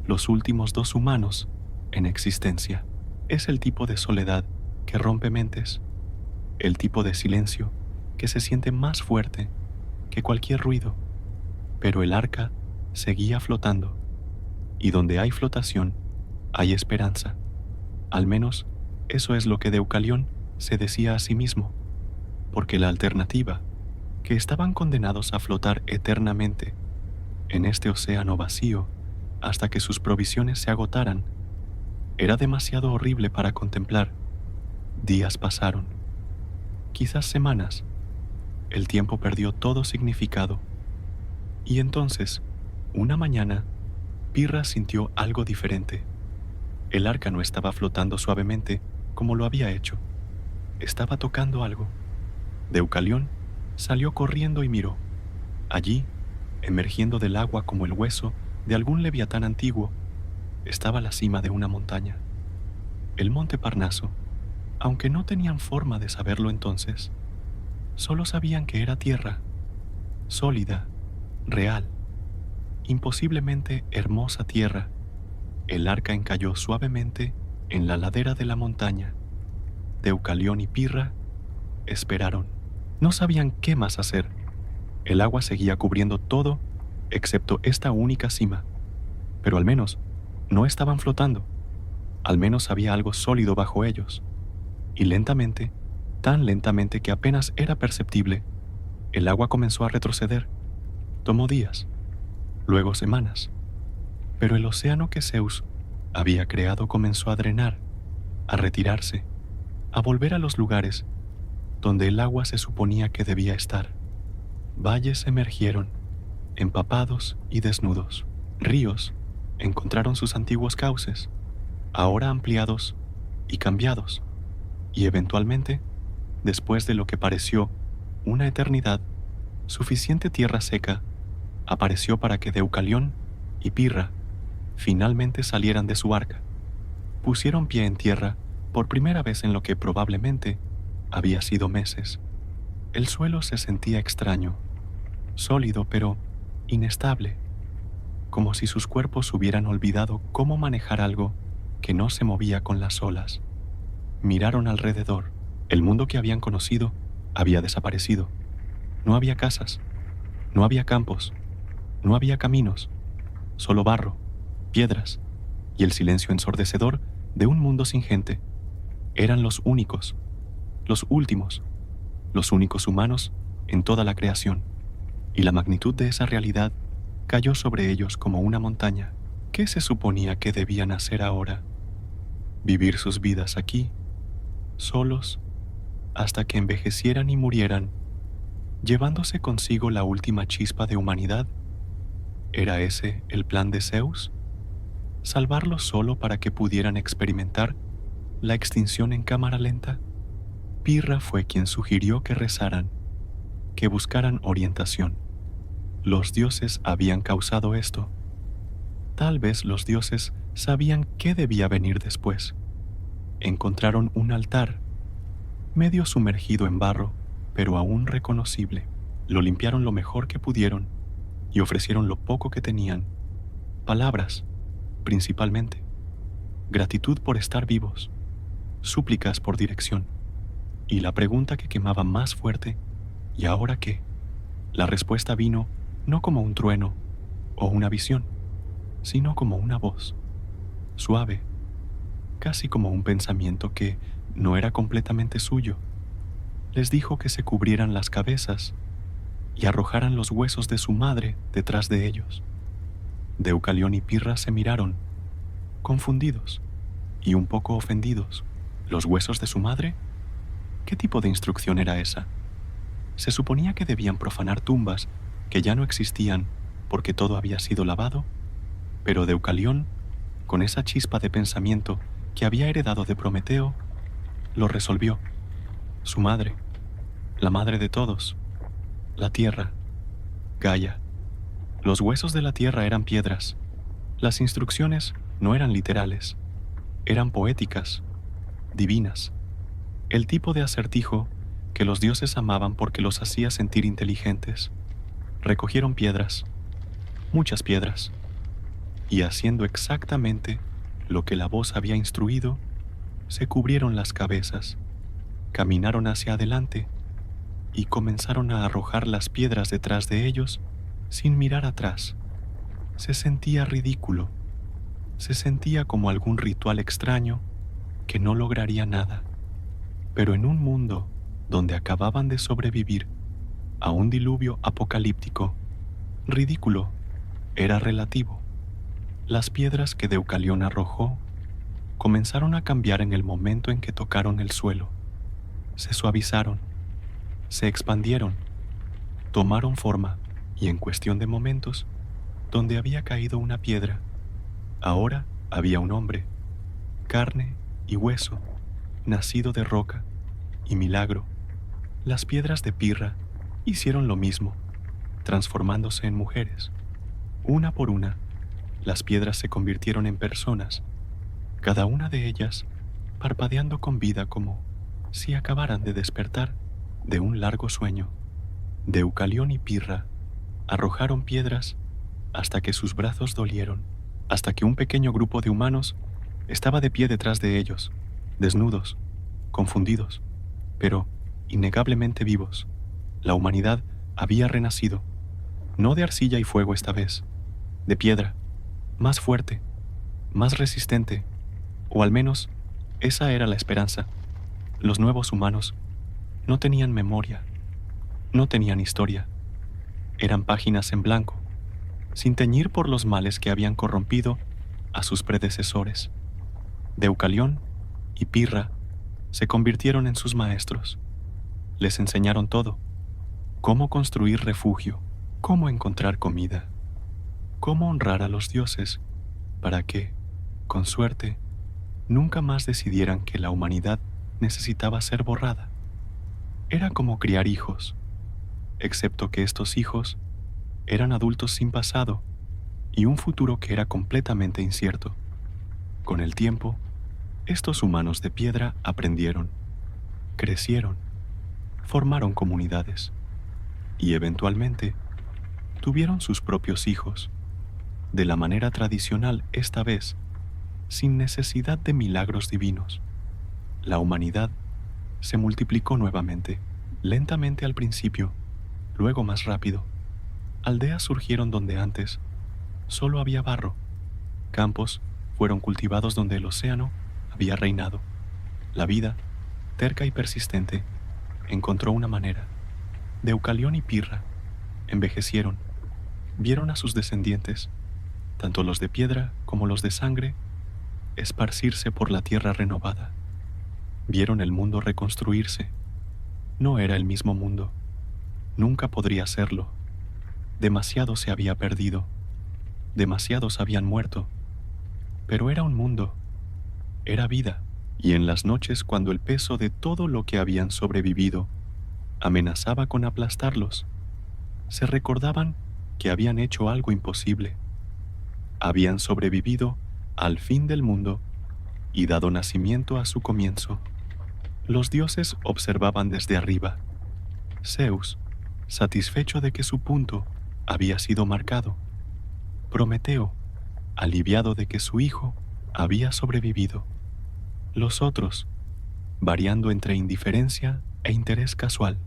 los últimos 2 humanos en existencia. Es el tipo de soledad que rompe mentes, el tipo de silencio que se siente más fuerte que cualquier ruido. Pero el arca seguía flotando, y donde hay flotación, hay esperanza. Al menos eso es lo que Deucalión se decía a sí mismo, porque la alternativa, que estaban condenados a flotar eternamente en este océano vacío hasta que sus provisiones se agotaran, era demasiado horrible para contemplar. Días pasaron, quizás semanas. El tiempo perdió todo significado. Y entonces, una mañana, Pirra sintió algo diferente. El arca no estaba flotando suavemente como lo había hecho. Estaba tocando algo. Deucalión salió corriendo y miró. Allí, emergiendo del agua como el hueso de algún leviatán antiguo, estaba la cima de una montaña. El monte Parnaso, aunque no tenían forma de saberlo entonces, solo sabían que era tierra, sólida, real, imposiblemente hermosa tierra. El arca encalló suavemente en la ladera de la montaña. Deucalión y Pirra esperaron. No sabían qué más hacer. El agua seguía cubriendo todo excepto esta única cima, pero al menos no estaban flotando. Al menos había algo sólido bajo ellos. Y lentamente, tan lentamente que apenas era perceptible, el agua comenzó a retroceder. Tomó días, luego semanas, pero el océano que Zeus había creado comenzó a drenar, a retirarse, a volver a los lugares donde el agua se suponía que debía estar. Valles emergieron, empapados y desnudos. Ríos encontraron sus antiguos cauces, ahora ampliados y cambiados, y eventualmente, después de lo que pareció una eternidad, suficiente tierra seca apareció para que Deucalión y Pirra finalmente salieran de su arca. Pusieron pie en tierra por primera vez en lo que probablemente había sido meses. El suelo se sentía extraño, sólido pero inestable, como si sus cuerpos hubieran olvidado cómo manejar algo que no se movía con las olas. Miraron alrededor. El mundo que habían conocido había desaparecido. No había casas, no había campos, no había caminos, solo barro, piedras y el silencio ensordecedor de un mundo sin gente. Eran los únicos, los últimos, los únicos humanos en toda la creación, y la magnitud de esa realidad cayó sobre ellos como una montaña. ¿Qué se suponía que debían hacer ahora? Vivir sus vidas aquí, solos, hasta que envejecieran y murieran, llevándose consigo la última chispa de humanidad. ¿Era ese el plan de Zeus? ¿Salvarlos solo para que pudieran experimentar la extinción en cámara lenta? Pirra fue quien sugirió que rezaran, que buscaran orientación. Los dioses habían causado esto. Tal vez los dioses sabían qué debía venir después. Encontraron un altar, medio sumergido en barro, pero aún reconocible. Lo limpiaron lo mejor que pudieron y ofrecieron lo poco que tenían. Palabras, principalmente. Gratitud por estar vivos. Súplicas por dirección. Y la pregunta que quemaba más fuerte ¿Y ahora qué? La respuesta vino no como un trueno o una visión, sino como una voz, suave, casi como un pensamiento que no era completamente suyo. Les dijo que se cubrieran las cabezas y arrojaran los huesos de su madre detrás de ellos. Deucalión y Pirra se miraron, confundidos y un poco ofendidos. ¿Los huesos de su madre? ¿Qué tipo de instrucción era esa? ¿Se suponía que debían profanar tumbas que ya no existían porque todo había sido lavado? Pero Deucalión, con esa chispa de pensamiento que había heredado de Prometeo, lo resolvió. Su madre, la madre de todos, la tierra, Gaia. Los huesos de la tierra eran piedras. Las instrucciones no eran literales, eran poéticas, divinas. El tipo de acertijo que los dioses amaban porque los hacía sentir inteligentes. Recogieron piedras, muchas piedras, y haciendo exactamente lo que la voz había instruido, se cubrieron las cabezas, caminaron hacia adelante y comenzaron a arrojar las piedras detrás de ellos sin mirar atrás. Se sentía ridículo, se sentía como algún ritual extraño que no lograría nada. Pero en un mundo donde acababan de sobrevivir a un diluvio apocalíptico, ridículo era relativo. Las piedras que Deucalión arrojó comenzaron a cambiar en el momento en que tocaron el suelo. Se suavizaron, se expandieron, tomaron forma y en cuestión de momentos, donde había caído una piedra, ahora había un hombre, carne y hueso, nacido de roca y milagro. Las piedras de Pirra hicieron lo mismo, transformándose en mujeres. Una por una, las piedras se convirtieron en personas, cada una de ellas parpadeando con vida como si acabaran de despertar de un largo sueño. Deucalión y Pirra arrojaron piedras hasta que sus brazos dolieron, hasta que un pequeño grupo de humanos estaba de pie detrás de ellos, desnudos, confundidos, pero innegablemente vivos. La humanidad había renacido, no de arcilla y fuego esta vez, de piedra, más fuerte, más resistente, o al menos esa era la esperanza. Los nuevos humanos no tenían memoria, no tenían historia, eran páginas en blanco, sin teñir por los males que habían corrompido a sus predecesores. Deucalión y Pirra se convirtieron en sus maestros. Les enseñaron todo: cómo construir refugio, cómo encontrar comida, cómo honrar a los dioses para que, con suerte, nunca más decidieran que la humanidad necesitaba ser borrada. Era como criar hijos, excepto que estos hijos eran adultos sin pasado y un futuro que era completamente incierto. Con el tiempo, estos humanos de piedra aprendieron, crecieron, formaron comunidades y eventualmente tuvieron sus propios hijos, de la manera tradicional esta vez, sin necesidad de milagros divinos. La humanidad se multiplicó nuevamente, lentamente al principio, luego más rápido. Aldeas surgieron donde antes solo había barro. Campos fueron cultivados donde el océano había reinado. La vida, terca y persistente, encontró una manera. Deucalión y Pirra envejecieron, vieron a sus descendientes, tanto los de piedra como los de sangre, esparcirse por la tierra renovada. Vieron el mundo reconstruirse. No era el mismo mundo. Nunca podría serlo. Demasiado se había perdido. Demasiados habían muerto. Pero era un mundo. Era vida. Y en las noches, cuando el peso de todo lo que habían sobrevivido amenazaba con aplastarlos, se recordaban que habían hecho algo imposible. Habían sobrevivido al fin del mundo y dado nacimiento a su comienzo. Los dioses observaban desde arriba. Zeus, satisfecho de que su punto había sido marcado. Prometeo, aliviado de que su hijo había sobrevivido. Los otros, variando entre indiferencia e interés casual.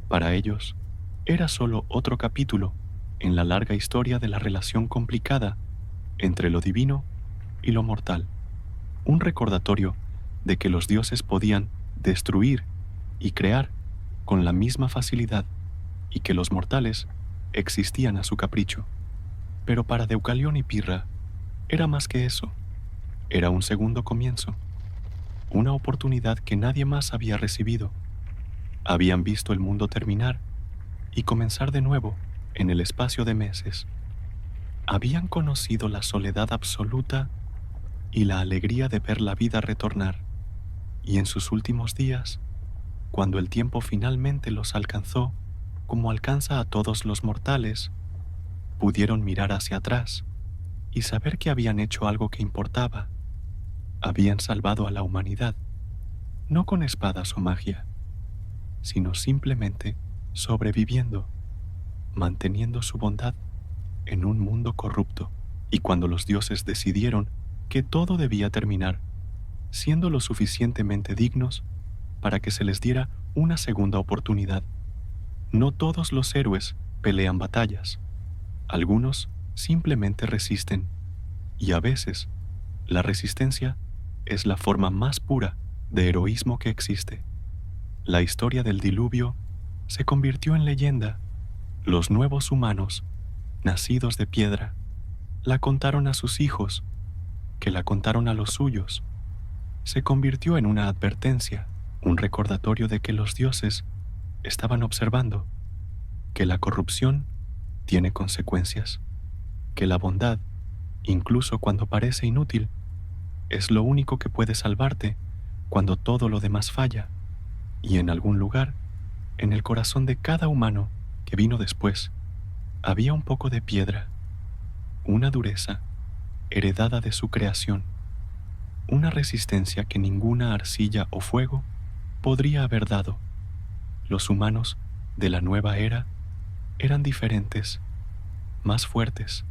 Para ellos, era solo otro capítulo en la larga historia de la relación complicada entre lo divino y lo mortal, un recordatorio de que los dioses podían destruir y crear con la misma facilidad y que los mortales existían a su capricho. Pero para Deucalión y Pirra era más que eso, era un segundo comienzo, una oportunidad que nadie más había recibido. Habían visto el mundo terminar y comenzar de nuevo en el espacio de meses. Habían conocido la soledad absoluta y la alegría de ver la vida retornar, y en sus últimos días, cuando el tiempo finalmente los alcanzó, como alcanza a todos los mortales, pudieron mirar hacia atrás y saber que habían hecho algo que importaba. Habían salvado a la humanidad, no con espadas o magia, sino simplemente sobreviviendo, manteniendo su bondad en un mundo corrupto. Y cuando los dioses decidieron que todo debía terminar, siendo lo suficientemente dignos para que se les diera una segunda oportunidad. No todos los héroes pelean batallas. Algunos simplemente resisten, y a veces la resistencia es la forma más pura de heroísmo que existe. La historia del diluvio se convirtió en leyenda. Los nuevos humanos, nacidos de piedra, la contaron a sus hijos, que la contaron a los suyos. Se convirtió en una advertencia, un recordatorio de que los dioses estaban observando, que la corrupción tiene consecuencias, que la bondad, incluso cuando parece inútil, es lo único que puede salvarte cuando todo lo demás falla. Y en algún lugar, en el corazón de cada humano que vino después, había un poco de piedra, una dureza heredada de su creación, una resistencia que ninguna arcilla o fuego podría haber dado. Los humanos de la nueva era eran diferentes, más fuertes,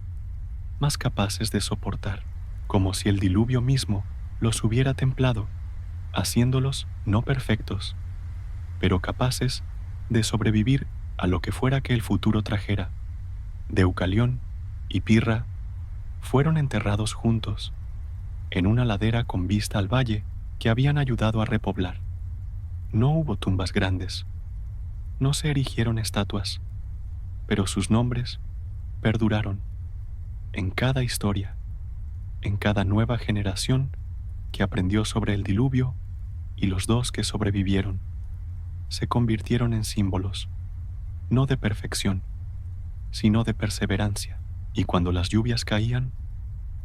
más capaces de soportar, como si el diluvio mismo los hubiera templado, haciéndolos no perfectos, pero capaces de sobrevivir a lo que fuera que el futuro trajera. Deucalión y Pirra fueron enterrados juntos, en una ladera con vista al valle que habían ayudado a repoblar. No hubo tumbas grandes, no se erigieron estatuas, pero sus nombres perduraron en cada historia, en cada nueva generación que aprendió sobre el diluvio, y los dos que sobrevivieron se convirtieron en símbolos, no de perfección, sino de perseverancia. Y cuando las lluvias caían,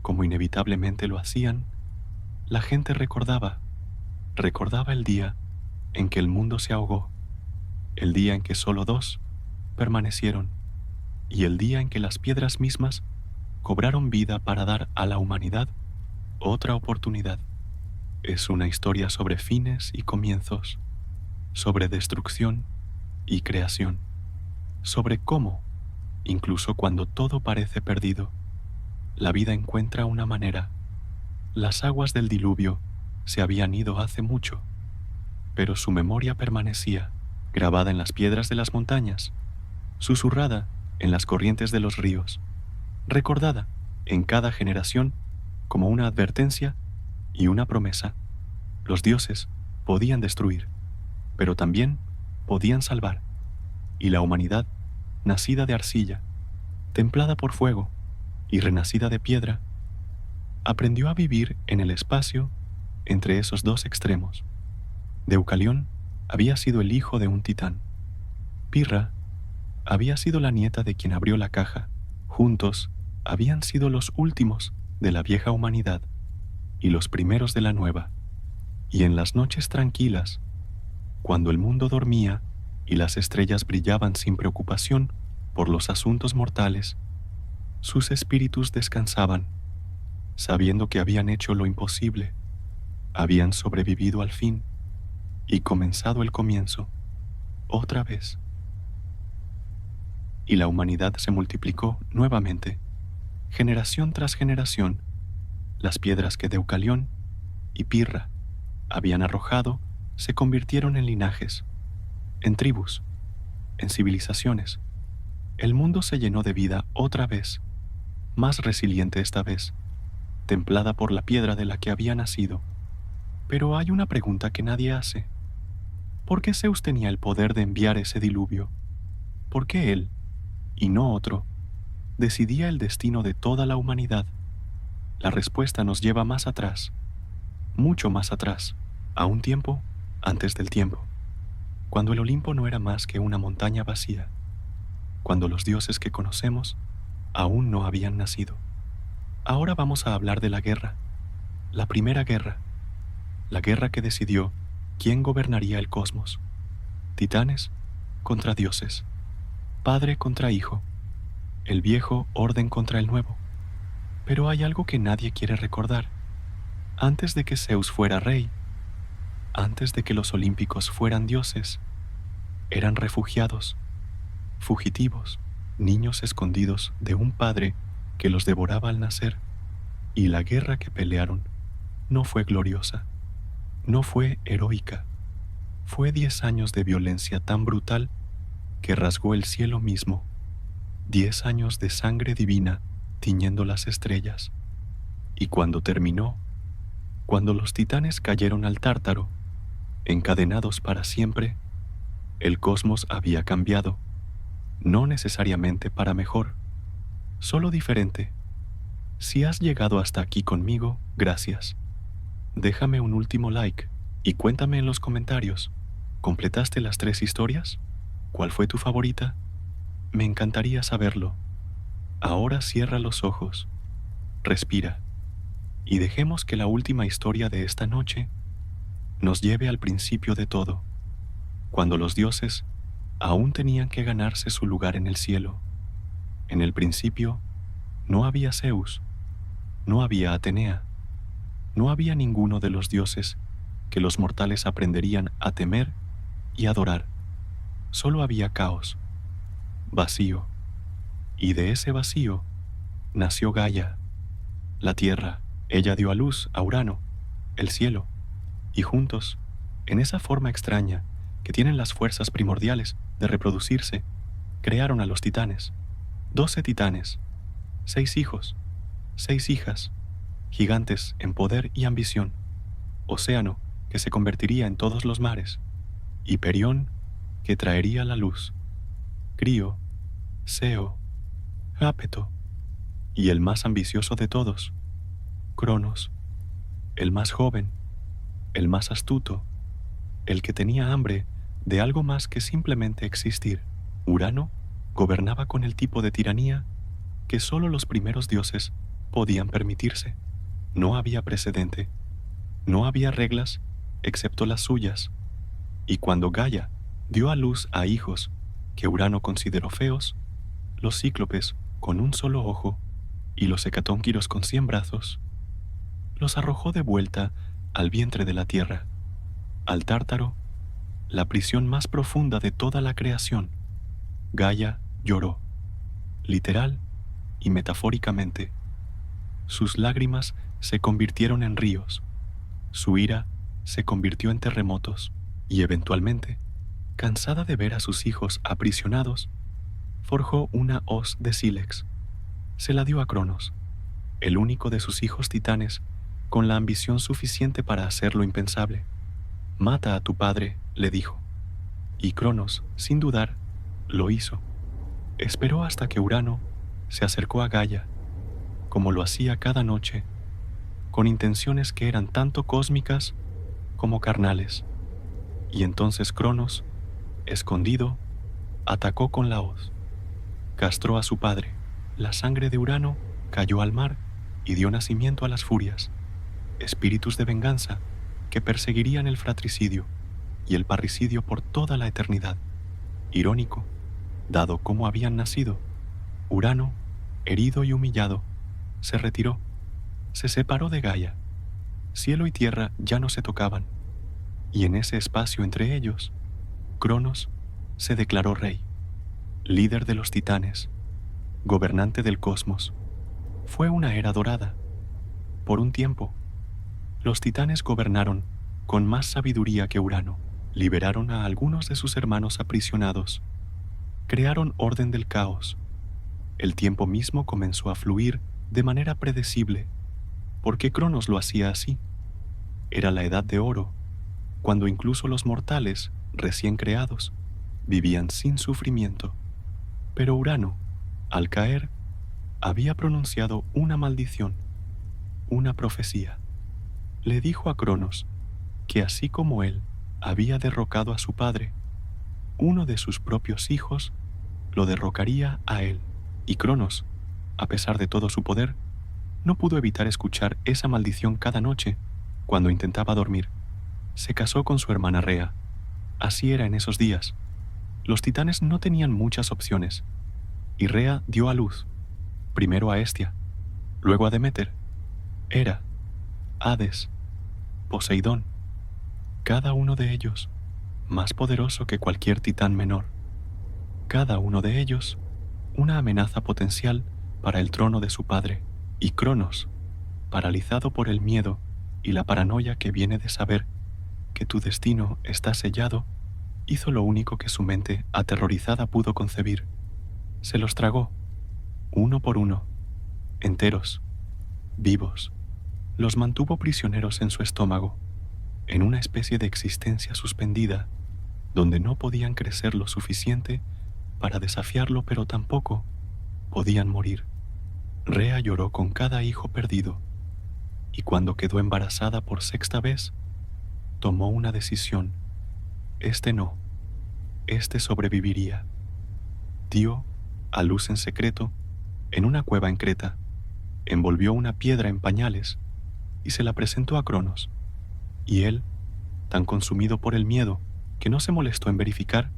como inevitablemente lo hacían, la gente recordaba el día en que el mundo se ahogó, el día en que solo dos permanecieron, y el día en que las piedras mismas cobraron vida para dar a la humanidad otra oportunidad. Es una historia sobre fines y comienzos, sobre destrucción y creación, sobre cómo, incluso cuando todo parece perdido, la vida encuentra una manera. Las aguas del diluvio se habían ido hace mucho, pero su memoria permanecía, grabada en las piedras de las montañas, susurrada en las corrientes de los ríos, recordada en cada generación como una advertencia y una promesa. Los dioses podían destruir, pero también podían salvar, y la humanidad, nacida de arcilla, templada por fuego y renacida de piedra, aprendió a vivir en el espacio entre esos dos extremos. Deucalión había sido el hijo de un titán. Pirra había sido la nieta de quien abrió la caja. Juntos habían sido los últimos de la vieja humanidad y los primeros de la nueva. Y en las noches tranquilas, cuando el mundo dormía y las estrellas brillaban sin preocupación por los asuntos mortales, sus espíritus descansaban, sabiendo que habían hecho lo imposible, habían sobrevivido al fin y comenzado el comienzo, otra vez. Y la humanidad se multiplicó nuevamente, generación tras generación. Las piedras que Deucalión y Pirra habían arrojado se convirtieron en linajes, en tribus, en civilizaciones. El mundo se llenó de vida otra vez, más resiliente esta vez, templada por la piedra de la que había nacido. Pero hay una pregunta que nadie hace. ¿Por qué Zeus tenía el poder de enviar ese diluvio? ¿Por qué él, y no otro, decidía el destino de toda la humanidad? La respuesta nos lleva más atrás, mucho más atrás, a un tiempo antes del tiempo, cuando el Olimpo no era más que una montaña vacía, cuando los dioses que conocemos aún no habían nacido. Ahora vamos a hablar de la guerra, la primera guerra, la guerra que decidió quién gobernaría el cosmos. Titanes contra dioses, padre contra hijo, el viejo orden contra el nuevo. Pero hay algo que nadie quiere recordar. Antes de que Zeus fuera rey, antes de que los olímpicos fueran dioses, eran refugiados, fugitivos, niños escondidos de un padre que los devoraba al nacer. Y la guerra que pelearon no fue gloriosa, no fue heroica. Fue 10 años de violencia tan brutal que rasgó el cielo mismo. 10 años de sangre divina tiñendo las estrellas. Y cuando terminó, cuando los titanes cayeron al Tártaro, encadenados para siempre, el cosmos había cambiado, no necesariamente para mejor, solo diferente. Si has llegado hasta aquí conmigo, gracias. Déjame un último like y cuéntame en los comentarios, ¿completaste las 3 historias? ¿Cuál fue tu favorita? Me encantaría saberlo. Ahora cierra los ojos, respira, y dejemos que la última historia de esta noche nos lleve al principio de todo, cuando los dioses aún tenían que ganarse su lugar en el cielo. En el principio no había Zeus, no había Atenea, no había ninguno de los dioses que los mortales aprenderían a temer y adorar. Solo había caos, vacío, y de ese vacío nació Gaia, la tierra. Ella dio a luz a Urano, el cielo, y juntos, en esa forma extraña que tienen las fuerzas primordiales de reproducirse, crearon a los titanes. 12 titanes, 6 hijos, 6 hijas, gigantes en poder y ambición, océano que se convertiría en todos los mares, Hiperión que traería la luz, Crío, Seo, Jápeto, y el más ambicioso de todos, Cronos, el más joven, el más astuto, el que tenía hambre de algo más que simplemente existir. Urano gobernaba con el tipo de tiranía que solo los primeros dioses podían permitirse. No había precedente, no había reglas excepto las suyas, y cuando Gaia dio a luz a hijos que Urano consideró feos, los cíclopes con un solo ojo y los hecatónquiros con 100 brazos, los arrojó de vuelta al vientre de la tierra, al Tártaro, la prisión más profunda de toda la creación. Gaia lloró, literal y metafóricamente. Sus lágrimas se convirtieron en ríos, su ira se convirtió en terremotos, y eventualmente, cansada de ver a sus hijos aprisionados, forjó una hoz de sílex. Se la dio a Cronos, el único de sus hijos titanes con la ambición suficiente para hacer lo impensable. Mata a tu padre, le dijo. Y Cronos, sin dudar, lo hizo. Esperó hasta que Urano se acercó a Gaia, como lo hacía cada noche, con intenciones que eran tanto cósmicas como carnales. Y entonces Cronos, escondido, atacó con la hoz. Castró a su padre. La sangre de Urano cayó al mar y dio nacimiento a las furias, espíritus de venganza que perseguirían el fratricidio y el parricidio por toda la eternidad. Irónico, dado cómo habían nacido, Urano, herido y humillado, se retiró, se separó de Gaia. Cielo y tierra ya no se tocaban, y en ese espacio entre ellos, Cronos se declaró rey, líder de los titanes, gobernante del cosmos. Fue una era dorada. Por un tiempo, los titanes gobernaron con más sabiduría que Urano. Liberaron a algunos de sus hermanos aprisionados, crearon orden del caos. El tiempo mismo comenzó a fluir de manera predecible. ¿Por qué Cronos lo hacía así? Era la edad de oro, cuando incluso los mortales, recién creados, vivían sin sufrimiento. Pero Urano, al caer, había pronunciado una maldición, una profecía. Le dijo a Cronos que así como él había derrocado a su padre, uno de sus propios hijos lo derrocaría a él. Y Cronos, a pesar de todo su poder, no pudo evitar escuchar esa maldición cada noche cuando intentaba dormir. Se casó con su hermana Rea. Así era en esos días. Los titanes no tenían muchas opciones, y Rea dio a luz, primero a Hestia, luego a Deméter, Hera, Hades, Poseidón, cada uno de ellos más poderoso que cualquier titán menor. Cada uno de ellos una amenaza potencial para el trono de su padre. Y Cronos, paralizado por el miedo y la paranoia que viene de saber que tu destino está sellado, hizo lo único que su mente aterrorizada pudo concebir. Se los tragó, uno por uno, enteros, vivos. Los mantuvo prisioneros en su estómago, en una especie de existencia suspendida, donde no podían crecer lo suficiente para desafiarlo, pero tampoco podían morir. Rea lloró con cada hijo perdido, y cuando quedó embarazada por sexta vez, tomó una decisión. Este no, este sobreviviría. Dio a luz en secreto en una cueva en Creta, envolvió una piedra en pañales y se la presentó a Cronos. Y él, tan consumido por el miedo que no se molestó en verificar,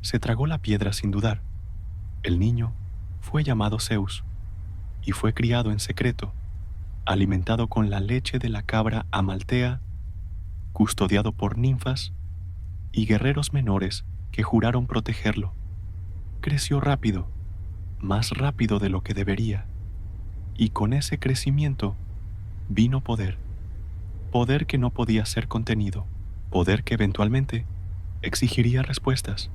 se tragó la piedra sin dudar. El niño fue llamado Zeus y fue criado en secreto, alimentado con la leche de la cabra Amaltea, custodiado por ninfas y guerreros menores que juraron protegerlo. Creció rápido, más rápido de lo que debería, y con ese crecimiento vino poder, poder que no podía ser contenido, poder que eventualmente exigiría respuestas.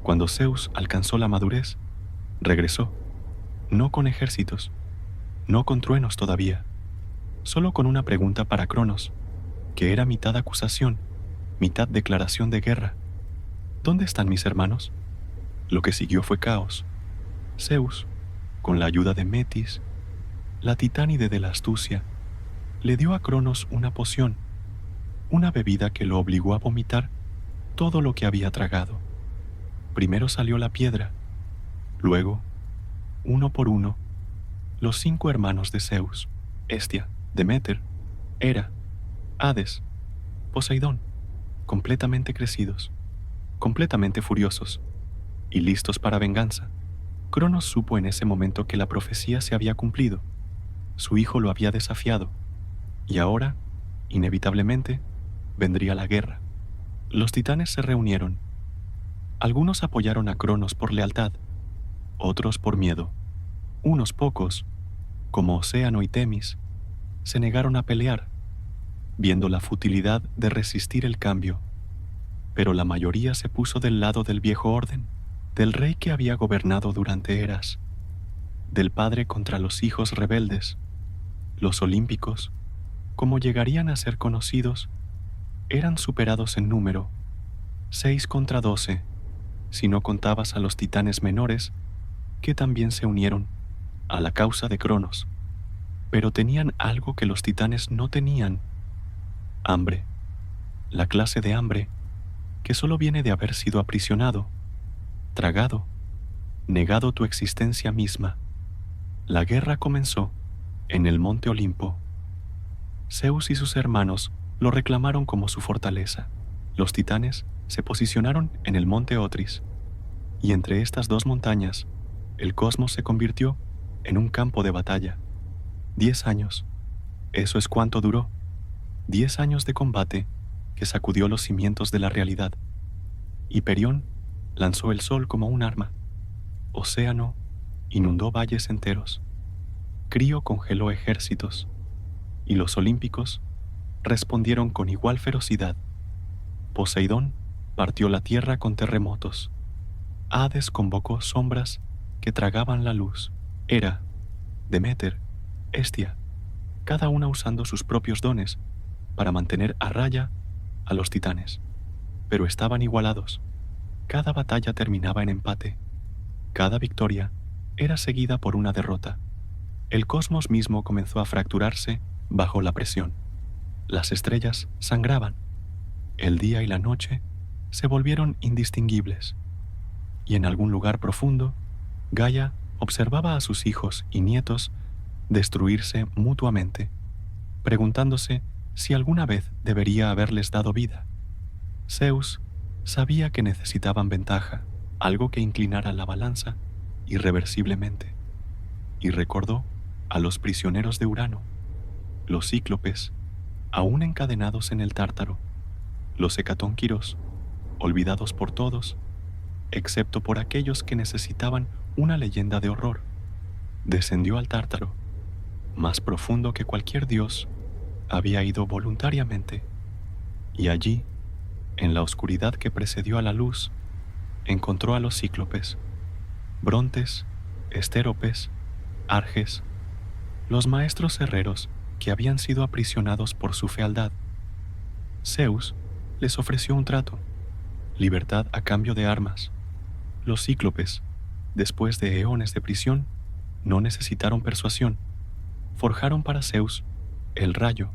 Cuando Zeus alcanzó la madurez, regresó, no con ejércitos, no con truenos todavía, solo con una pregunta para Cronos, que era mitad acusación, mitad declaración de guerra. ¿Dónde están mis hermanos? Lo que siguió fue caos. Zeus, con la ayuda de Metis, la titánide de la astucia, le dio a Cronos una poción, una bebida que lo obligó a vomitar todo lo que había tragado. Primero salió la piedra, luego, uno por uno, los 5 hermanos de Zeus, Hestia, Deméter, Hera, Hades, Poseidón, completamente crecidos, completamente furiosos y listos para venganza. Cronos supo en ese momento que la profecía se había cumplido. Su hijo lo había desafiado, y ahora, inevitablemente, vendría la guerra. Los titanes se reunieron. Algunos apoyaron a Cronos por lealtad, otros por miedo. Unos pocos, como Océano y Temis, se negaron a pelear, viendo la futilidad de resistir el cambio. Pero la mayoría se puso del lado del viejo orden, del rey que había gobernado durante eras, del padre contra los hijos rebeldes. Los olímpicos, como llegarían a ser conocidos, eran superados en número, 6 contra 12, si no contabas a los titanes menores que también se unieron a la causa de Cronos. Pero tenían algo que los titanes no tenían: hambre, la clase de hambre que solo viene de haber sido aprisionado, tragado, negado tu existencia misma. La guerra comenzó en el monte Olimpo. Zeus y sus hermanos lo reclamaron como su fortaleza. Los titanes se posicionaron en el monte Otris, y entre estas dos montañas, el cosmos se convirtió en un campo de batalla. 10 años. Eso es cuánto duró. 10 años de combate que sacudió los cimientos de la realidad. Hiperión lanzó el sol como un arma. Océano inundó valles enteros. Crío congeló ejércitos. Y los olímpicos respondieron con igual ferocidad. Poseidón partió la tierra con terremotos. Hades convocó sombras que tragaban la luz. Hera, Deméter, Hestia, cada una usando sus propios dones para mantener a raya a los titanes. Pero estaban igualados. Cada batalla terminaba en empate. Cada victoria era seguida por una derrota. El cosmos mismo comenzó a fracturarse bajo la presión. Las estrellas sangraban. El día y la noche se volvieron indistinguibles. Y en algún lugar profundo, Gaia observaba a sus hijos y nietos destruirse mutuamente, preguntándose si alguna vez debería haberles dado vida. Zeus sabía que necesitaban ventaja, algo que inclinara la balanza irreversiblemente, y recordó a los prisioneros de Urano, los cíclopes, aún encadenados en el Tártaro, los hecatónquiros, olvidados por todos, excepto por aquellos que necesitaban una leyenda de horror. Descendió al Tártaro, más profundo que cualquier dios había ido voluntariamente, y allí, en la oscuridad que precedió a la luz, encontró a los cíclopes, Brontes, Estéropes, Arges, los maestros herreros que habían sido aprisionados por su fealdad. Zeus les ofreció un trato, libertad a cambio de armas. Los cíclopes, después de eones de prisión, no necesitaron persuasión. Forjaron para Zeus el rayo,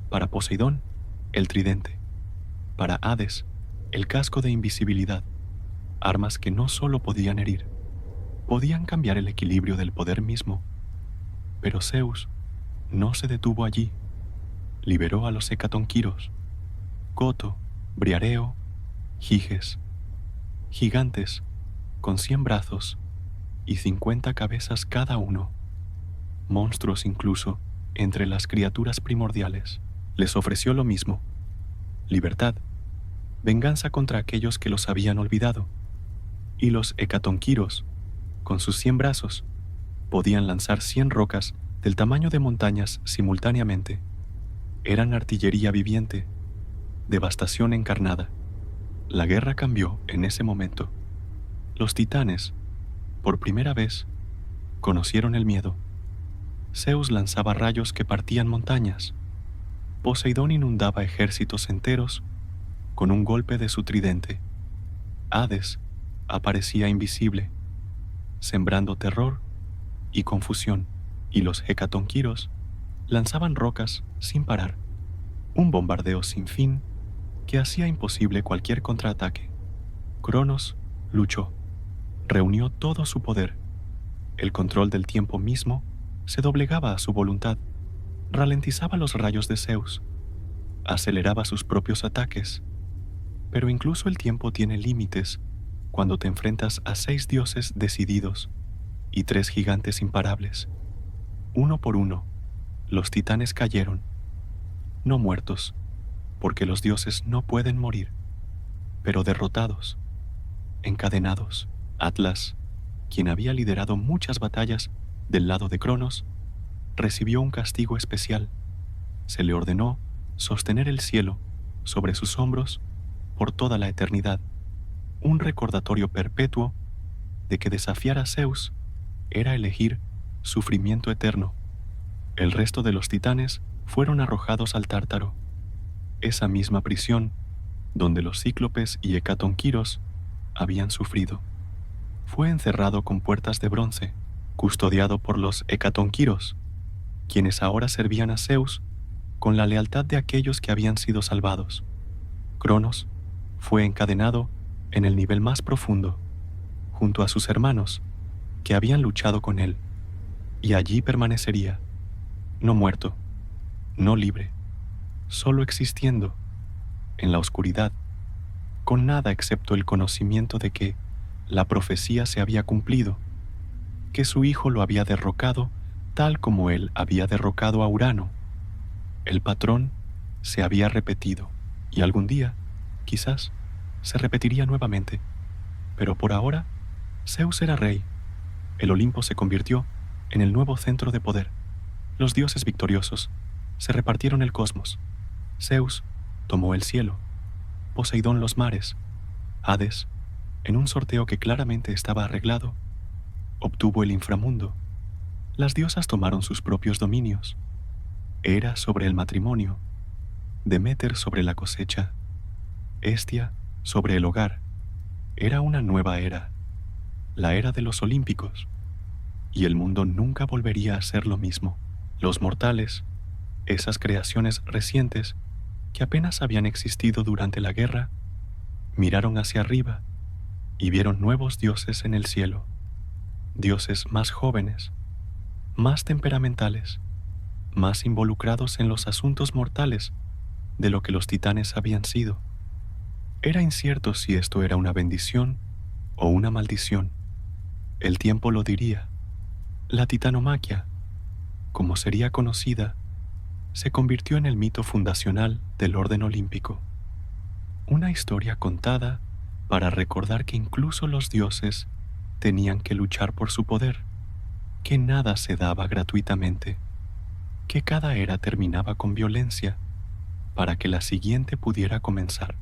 para Poseidón el tridente, para Hades el casco de invisibilidad, armas que no solo podían herir, podían cambiar el equilibrio del poder mismo. Pero Zeus no se detuvo allí. Liberó a los hecatonquiros, Coto, Briareo, Giges, gigantes con 100 brazos y 50 cabezas cada uno, monstruos incluso entre las criaturas primordiales. Les ofreció lo mismo: libertad, venganza contra aquellos que los habían olvidado, y los hecatonquiros, con sus 100 brazos, podían lanzar 100 rocas del tamaño de montañas simultáneamente. Eran artillería viviente, devastación encarnada. La guerra cambió en ese momento. Los titanes, por primera vez, conocieron el miedo. Zeus lanzaba rayos que partían montañas. Poseidón inundaba ejércitos enteros con un golpe de su tridente. Hades aparecía invisible, sembrando terror y confusión, y los hecatonquiros lanzaban rocas sin parar, un bombardeo sin fin que hacía imposible cualquier contraataque. Cronos luchó, reunió todo su poder. El control del tiempo mismo se doblegaba a su voluntad, ralentizaba los rayos de Zeus, aceleraba sus propios ataques. Pero incluso el tiempo tiene límites cuando te enfrentas a 6 dioses decididos y 3 gigantes imparables. Uno por uno, los titanes cayeron, no muertos, porque los dioses no pueden morir, pero derrotados, encadenados. Atlas, quien había liderado muchas batallas del lado de Cronos, recibió un castigo especial. Se le ordenó sostener el cielo sobre sus hombros por toda la eternidad, un recordatorio perpetuo de que desafiar a Zeus era elegir sufrimiento eterno. El resto de los titanes fueron arrojados al Tártaro, esa misma prisión donde los cíclopes y hecatonquiros habían sufrido. Fue encerrado con puertas de bronce, custodiado por los hecatonquiros, quienes ahora servían a Zeus con la lealtad de aquellos que habían sido salvados. Cronos fue encadenado en el nivel más profundo, junto a sus hermanos, que habían luchado con él, y allí permanecería, no muerto, no libre, solo existiendo, en la oscuridad, con nada excepto el conocimiento de que la profecía se había cumplido, que su hijo lo había derrocado tal como él había derrocado a Urano. El patrón se había repetido, y algún día, quizás, se repetiría nuevamente. Pero por ahora, Zeus era rey. El Olimpo se convirtió en el nuevo centro de poder. Los dioses victoriosos se repartieron el cosmos. Zeus tomó el cielo, Poseidón los mares, Hades En un sorteo que claramente estaba arreglado, obtuvo el inframundo. Las diosas tomaron sus propios dominios. Hera sobre el matrimonio, Deméter sobre la cosecha, Hestia sobre el hogar. Era una nueva era, la era de los olímpicos, y el mundo nunca volvería a ser lo mismo. Los mortales, esas creaciones recientes que apenas habían existido durante la guerra, miraron hacia arriba y vieron nuevos dioses en el cielo, dioses más jóvenes, más temperamentales, más involucrados en los asuntos mortales de lo que los titanes habían sido. Era incierto si esto era una bendición o una maldición. El tiempo lo diría. La titanomaquia, como sería conocida, se convirtió en el mito fundacional del orden olímpico. Una historia contada para recordar que incluso los dioses tenían que luchar por su poder, que nada se daba gratuitamente, que cada era terminaba con violencia para que la siguiente pudiera comenzar.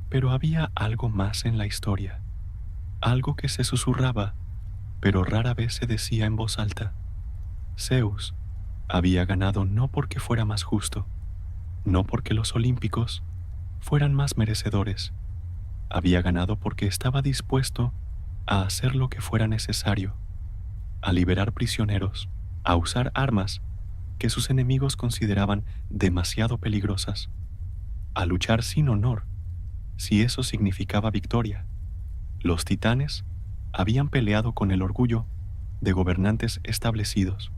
Pero había algo más en la historia, algo que se susurraba, pero rara vez se decía en voz alta. Zeus había ganado no porque fuera más justo, no porque los olímpicos fueran más merecedores. Había ganado porque estaba dispuesto a hacer lo que fuera necesario, a liberar prisioneros, a usar armas que sus enemigos consideraban demasiado peligrosas, a luchar sin honor, si eso significaba victoria. Los titanes habían peleado con el orgullo de gobernantes establecidos.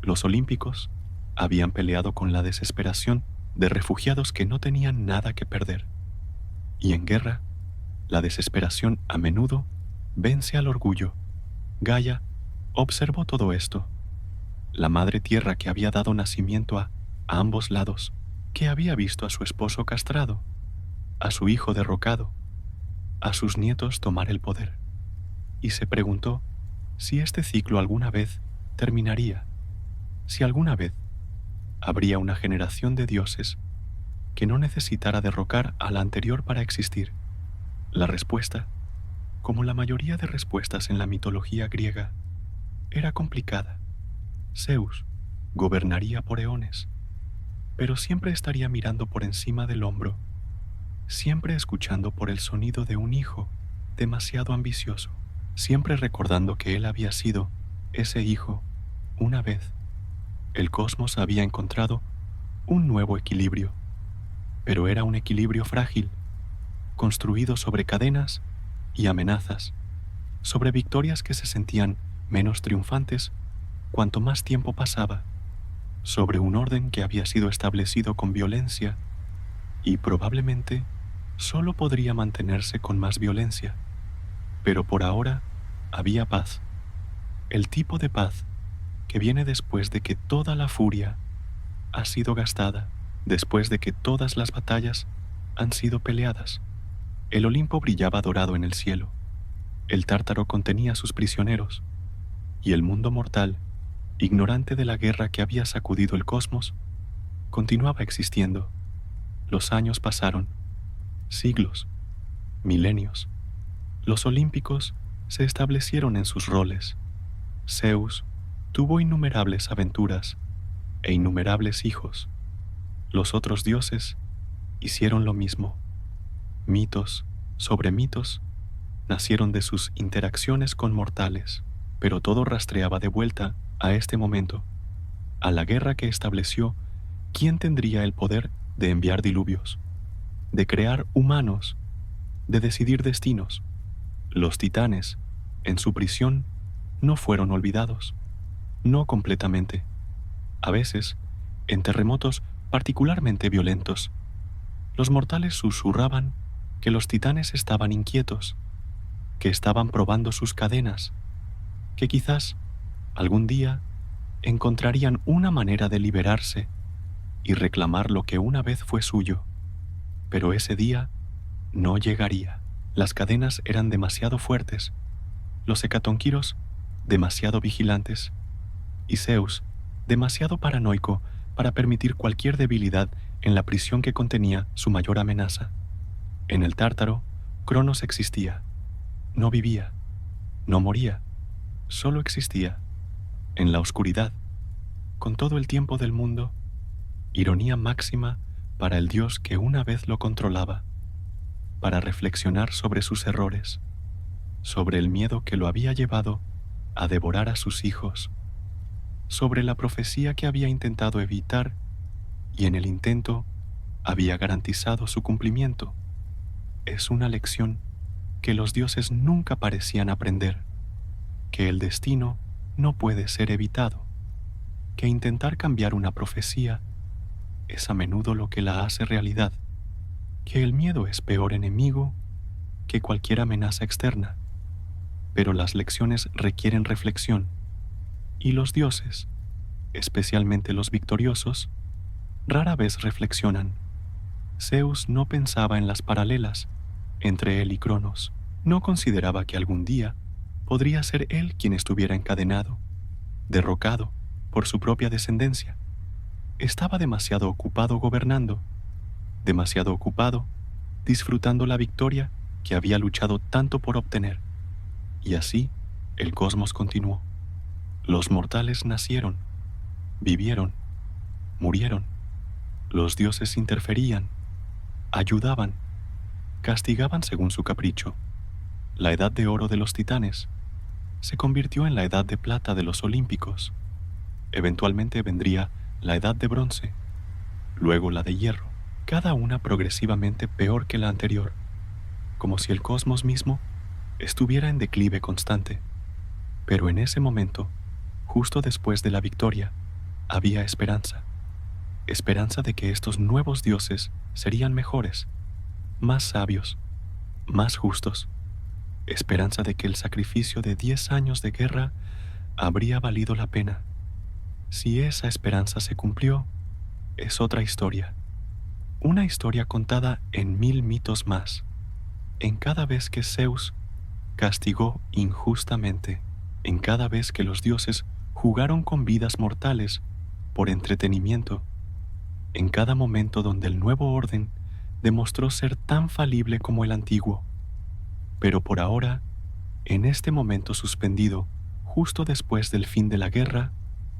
Los olímpicos habían peleado con la desesperación de refugiados que no tenían nada que perder. Y en guerra, la desesperación a menudo vence al orgullo. Gaia observó todo esto. La madre tierra que había dado nacimiento a ambos lados, que había visto a su esposo castrado, a su hijo derrocado, a sus nietos tomar el poder, y se preguntó si este ciclo alguna vez terminaría, si alguna vez habría una generación de dioses que no necesitara derrocar a la anterior para existir. La respuesta, como la mayoría de respuestas en la mitología griega, era complicada. Zeus gobernaría por eones, pero siempre estaría mirando por encima del hombro, siempre escuchando por el sonido de un hijo demasiado ambicioso, siempre recordando que él había sido ese hijo una vez. El cosmos había encontrado un nuevo equilibrio, pero era un equilibrio frágil, construido sobre cadenas y amenazas, sobre victorias que se sentían menos triunfantes cuanto más tiempo pasaba, sobre un orden que había sido establecido con violencia y probablemente solo podría mantenerse con más violencia. Pero por ahora había paz, el tipo de paz que viene después de que toda la furia ha sido gastada, después de que todas las batallas han sido peleadas. El Olimpo brillaba dorado en el cielo, el Tártaro contenía a sus prisioneros, y el mundo mortal, ignorante de la guerra que había sacudido el cosmos, continuaba existiendo. Los años pasaron, siglos, milenios. Los olímpicos se establecieron en sus roles. Zeus tuvo innumerables aventuras e innumerables hijos. Los otros dioses hicieron lo mismo. Mitos sobre mitos nacieron de sus interacciones con mortales, pero todo rastreaba de vuelta a este momento, a la guerra que estableció quién tendría el poder de enviar diluvios, de crear humanos, de decidir destinos. Los titanes, en su prisión, no fueron olvidados, no completamente. A veces, en terremotos particularmente violentos, los mortales susurraban que los titanes estaban inquietos, que estaban probando sus cadenas, que quizás algún día encontrarían una manera de liberarse y reclamar lo que una vez fue suyo. Pero ese día no llegaría. Las cadenas eran demasiado fuertes, los hecatonquiros demasiado vigilantes, y Zeus demasiado paranoico para permitir cualquier debilidad en la prisión que contenía su mayor amenaza. En el Tártaro, Cronos existía, No vivía, no moría, solo existía, en la oscuridad, con todo el tiempo del mundo, ironía máxima para el Dios que una vez lo controlaba, para reflexionar sobre sus errores, sobre el miedo que lo había llevado a devorar a sus hijos, sobre la profecía que había intentado evitar y en el intento había garantizado su cumplimiento. Es una lección que los dioses nunca parecían aprender, que el destino no puede ser evitado, que intentar cambiar una profecía es a menudo lo que la hace realidad, que el miedo es peor enemigo que cualquier amenaza externa, pero las lecciones requieren reflexión, y los dioses, especialmente los victoriosos, rara vez reflexionan. Zeus no pensaba en las paralelas entre él y Cronos, no consideraba que algún día podría ser él quien estuviera encadenado, derrocado por su propia descendencia. Estaba demasiado ocupado gobernando, demasiado ocupado disfrutando la victoria que había luchado tanto por obtener. Y así, el cosmos continuó. Los mortales nacieron, vivieron, murieron. Los dioses interferían, ayudaban, castigaban según su capricho. La edad de oro de los titanes se convirtió en la edad de plata de los olímpicos. Eventualmente vendría la edad de bronce, luego la de hierro, cada una progresivamente peor que la anterior, como si el cosmos mismo estuviera en declive constante. Pero en ese momento, justo después de la victoria, había esperanza. Esperanza de que estos nuevos dioses serían mejores, más sabios, más justos. Esperanza de que el sacrificio de 10 años de guerra habría valido la pena. Si esa esperanza se cumplió, es otra historia. Una historia contada en 1000 mitos más, en cada vez que Zeus castigó injustamente, en cada vez que los dioses jugaron con vidas mortales por entretenimiento, en cada momento donde el nuevo orden demostró ser tan falible como el antiguo. Pero por ahora, en este momento suspendido, justo después del fin de la guerra,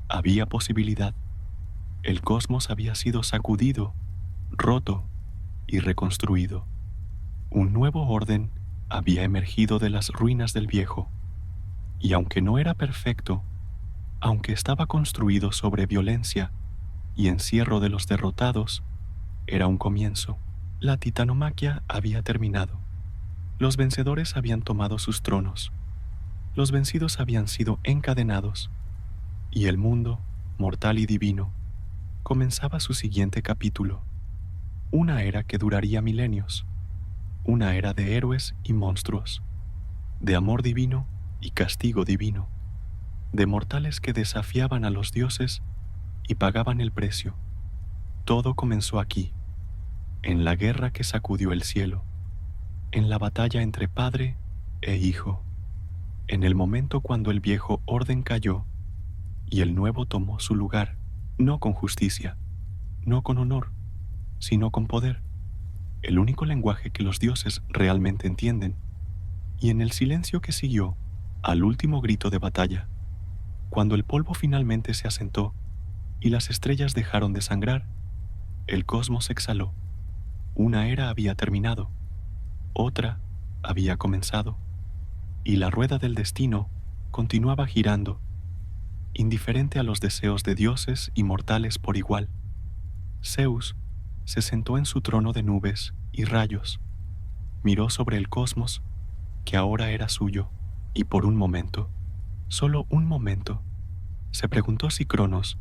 había posibilidad. El cosmos había sido sacudido, roto y reconstruido. Un nuevo orden había emergido de las ruinas del viejo, y aunque no era perfecto, aunque estaba construido sobre violencia y encierro de los derrotados, era un comienzo. La titanomaquia había terminado. Los vencedores habían tomado sus tronos. Los vencidos habían sido encadenados, y el mundo, mortal y divino, comenzaba su siguiente capítulo. Una era que duraría milenios. Una era de héroes y monstruos, de amor divino y castigo divino, de mortales que desafiaban a los dioses y pagaban el precio. Todo comenzó aquí, en la guerra que sacudió el cielo, en la batalla entre padre e hijo, en el momento cuando el viejo orden cayó y el nuevo tomó su lugar, no con justicia, no con honor, sino con poder, el único lenguaje que los dioses realmente entienden. Y en el silencio que siguió al último grito de batalla, cuando el polvo finalmente se asentó y las estrellas dejaron de sangrar, el cosmos exhaló. Una era había terminado, otra había comenzado, y la rueda del destino continuaba girando, indiferente a los deseos de dioses y mortales por igual. Zeus se sentó en su trono de nubes y rayos, miró sobre el cosmos que ahora era suyo, y por un momento, solo un momento, se preguntó si Cronos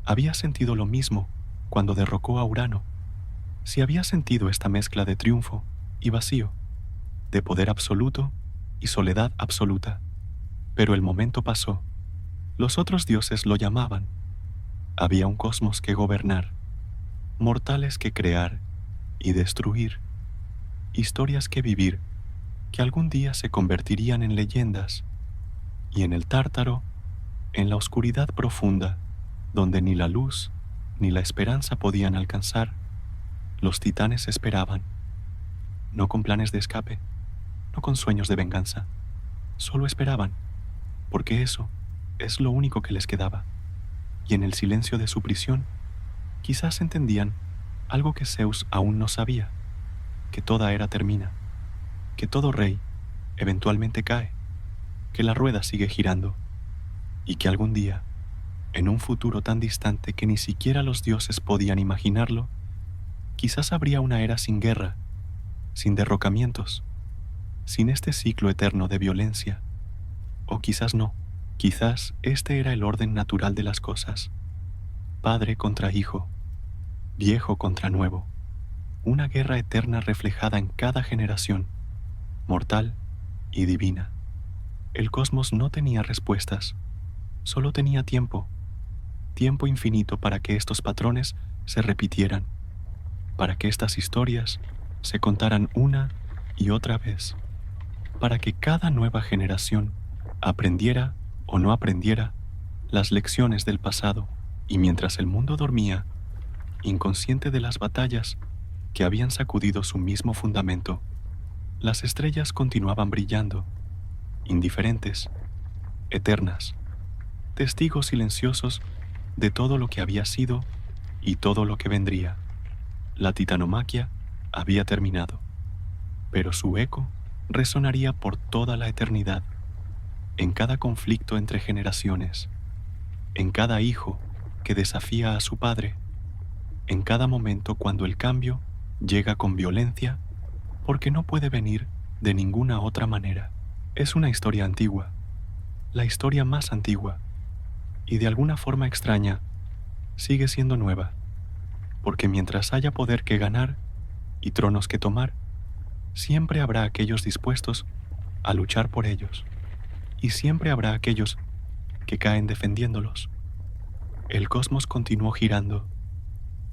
había sentido lo mismo cuando derrocó a Urano, si había sentido esta mezcla de triunfo y vacío, de poder absoluto y soledad absoluta. Pero el momento pasó. Los otros dioses lo llamaban. Había un cosmos que gobernar, mortales que crear y destruir, historias que vivir, que algún día se convertirían en leyendas, y en el Tártaro, en la oscuridad profunda, donde ni la luz ni la esperanza podían alcanzar, los titanes esperaban, no con planes de escape, no con sueños de venganza, Solo esperaban, porque eso es lo único que les quedaba. Y en el silencio de su prisión, quizás entendían algo que Zeus aún no sabía, que toda era termina, que todo rey eventualmente cae, que la rueda sigue girando, y que algún día, en un futuro tan distante que ni siquiera los dioses podían imaginarlo, quizás habría una era sin guerra, sin derrocamientos, sin este ciclo eterno de violencia. O quizás no, quizás este era el orden natural de las cosas. Padre contra hijo, viejo contra nuevo, una guerra eterna reflejada en cada generación, mortal y divina. El cosmos no tenía respuestas, solo tenía tiempo, tiempo infinito para que estos patrones se repitieran, para que estas historias se contaran una y otra vez, para que cada nueva generación aprendiera o no aprendiera las lecciones del pasado, y mientras el mundo dormía, inconsciente de las batallas que habían sacudido su mismo fundamento, las estrellas continuaban brillando, indiferentes, eternas, testigos silenciosos de todo lo que había sido y todo lo que vendría. La titanomaquia había terminado, pero su eco resonaría por toda la eternidad, en cada conflicto entre generaciones, en cada hijo que desafía a su padre, en cada momento cuando el cambio llega con violencia, porque no puede venir de ninguna otra manera. Es una historia antigua, la historia más antigua, y de alguna forma extraña, sigue siendo nueva, porque mientras haya poder que ganar y tronos que tomar, siempre habrá aquellos dispuestos a luchar por ellos, y siempre habrá aquellos que caen defendiéndolos. El cosmos continuó girando,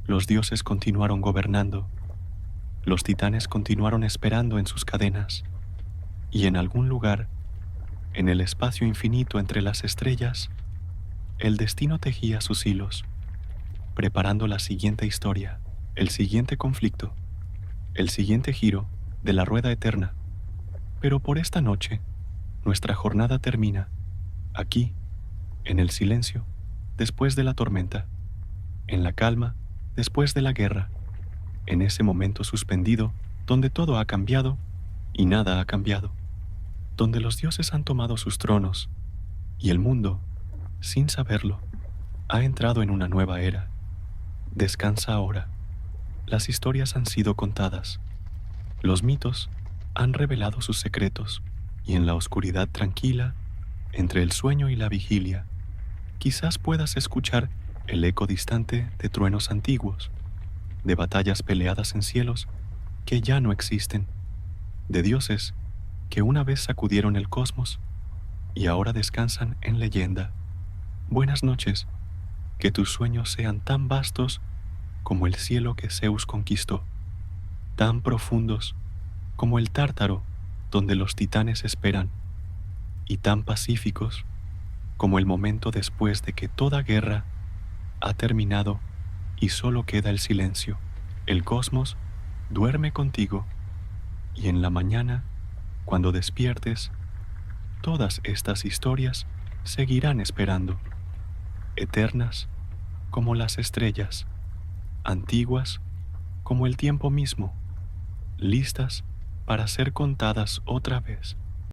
los dioses continuaron gobernando, los titanes continuaron esperando en sus cadenas, y en algún lugar, en el espacio infinito entre las estrellas, el destino tejía sus hilos, preparando la siguiente historia, el siguiente conflicto, el siguiente giro de la rueda eterna. Pero por esta noche, nuestra jornada termina, aquí, en el silencio, después de la tormenta, en la calma, después de la guerra, en ese momento suspendido donde todo ha cambiado y nada ha cambiado, donde los dioses han tomado sus tronos y el mundo, sin saberlo, ha entrado en una nueva era. Descansa ahora. Las historias han sido contadas. Los mitos han revelado sus secretos, y en la oscuridad tranquila, entre el sueño y la vigilia, quizás puedas escuchar el eco distante de truenos antiguos, de batallas peleadas en cielos que ya no existen, de dioses que una vez sacudieron el cosmos y ahora descansan en leyenda. Buenas noches, que tus sueños sean tan vastos como el cielo que Zeus conquistó, tan profundos como el Tártaro donde los titanes esperan, y tan pacíficos como el momento después de que toda guerra ha terminado y solo queda el silencio. El cosmos duerme contigo, y en la mañana, cuando despiertes, todas estas historias seguirán esperando, eternas como las estrellas, antiguas como el tiempo mismo, listas para ser contadas otra vez.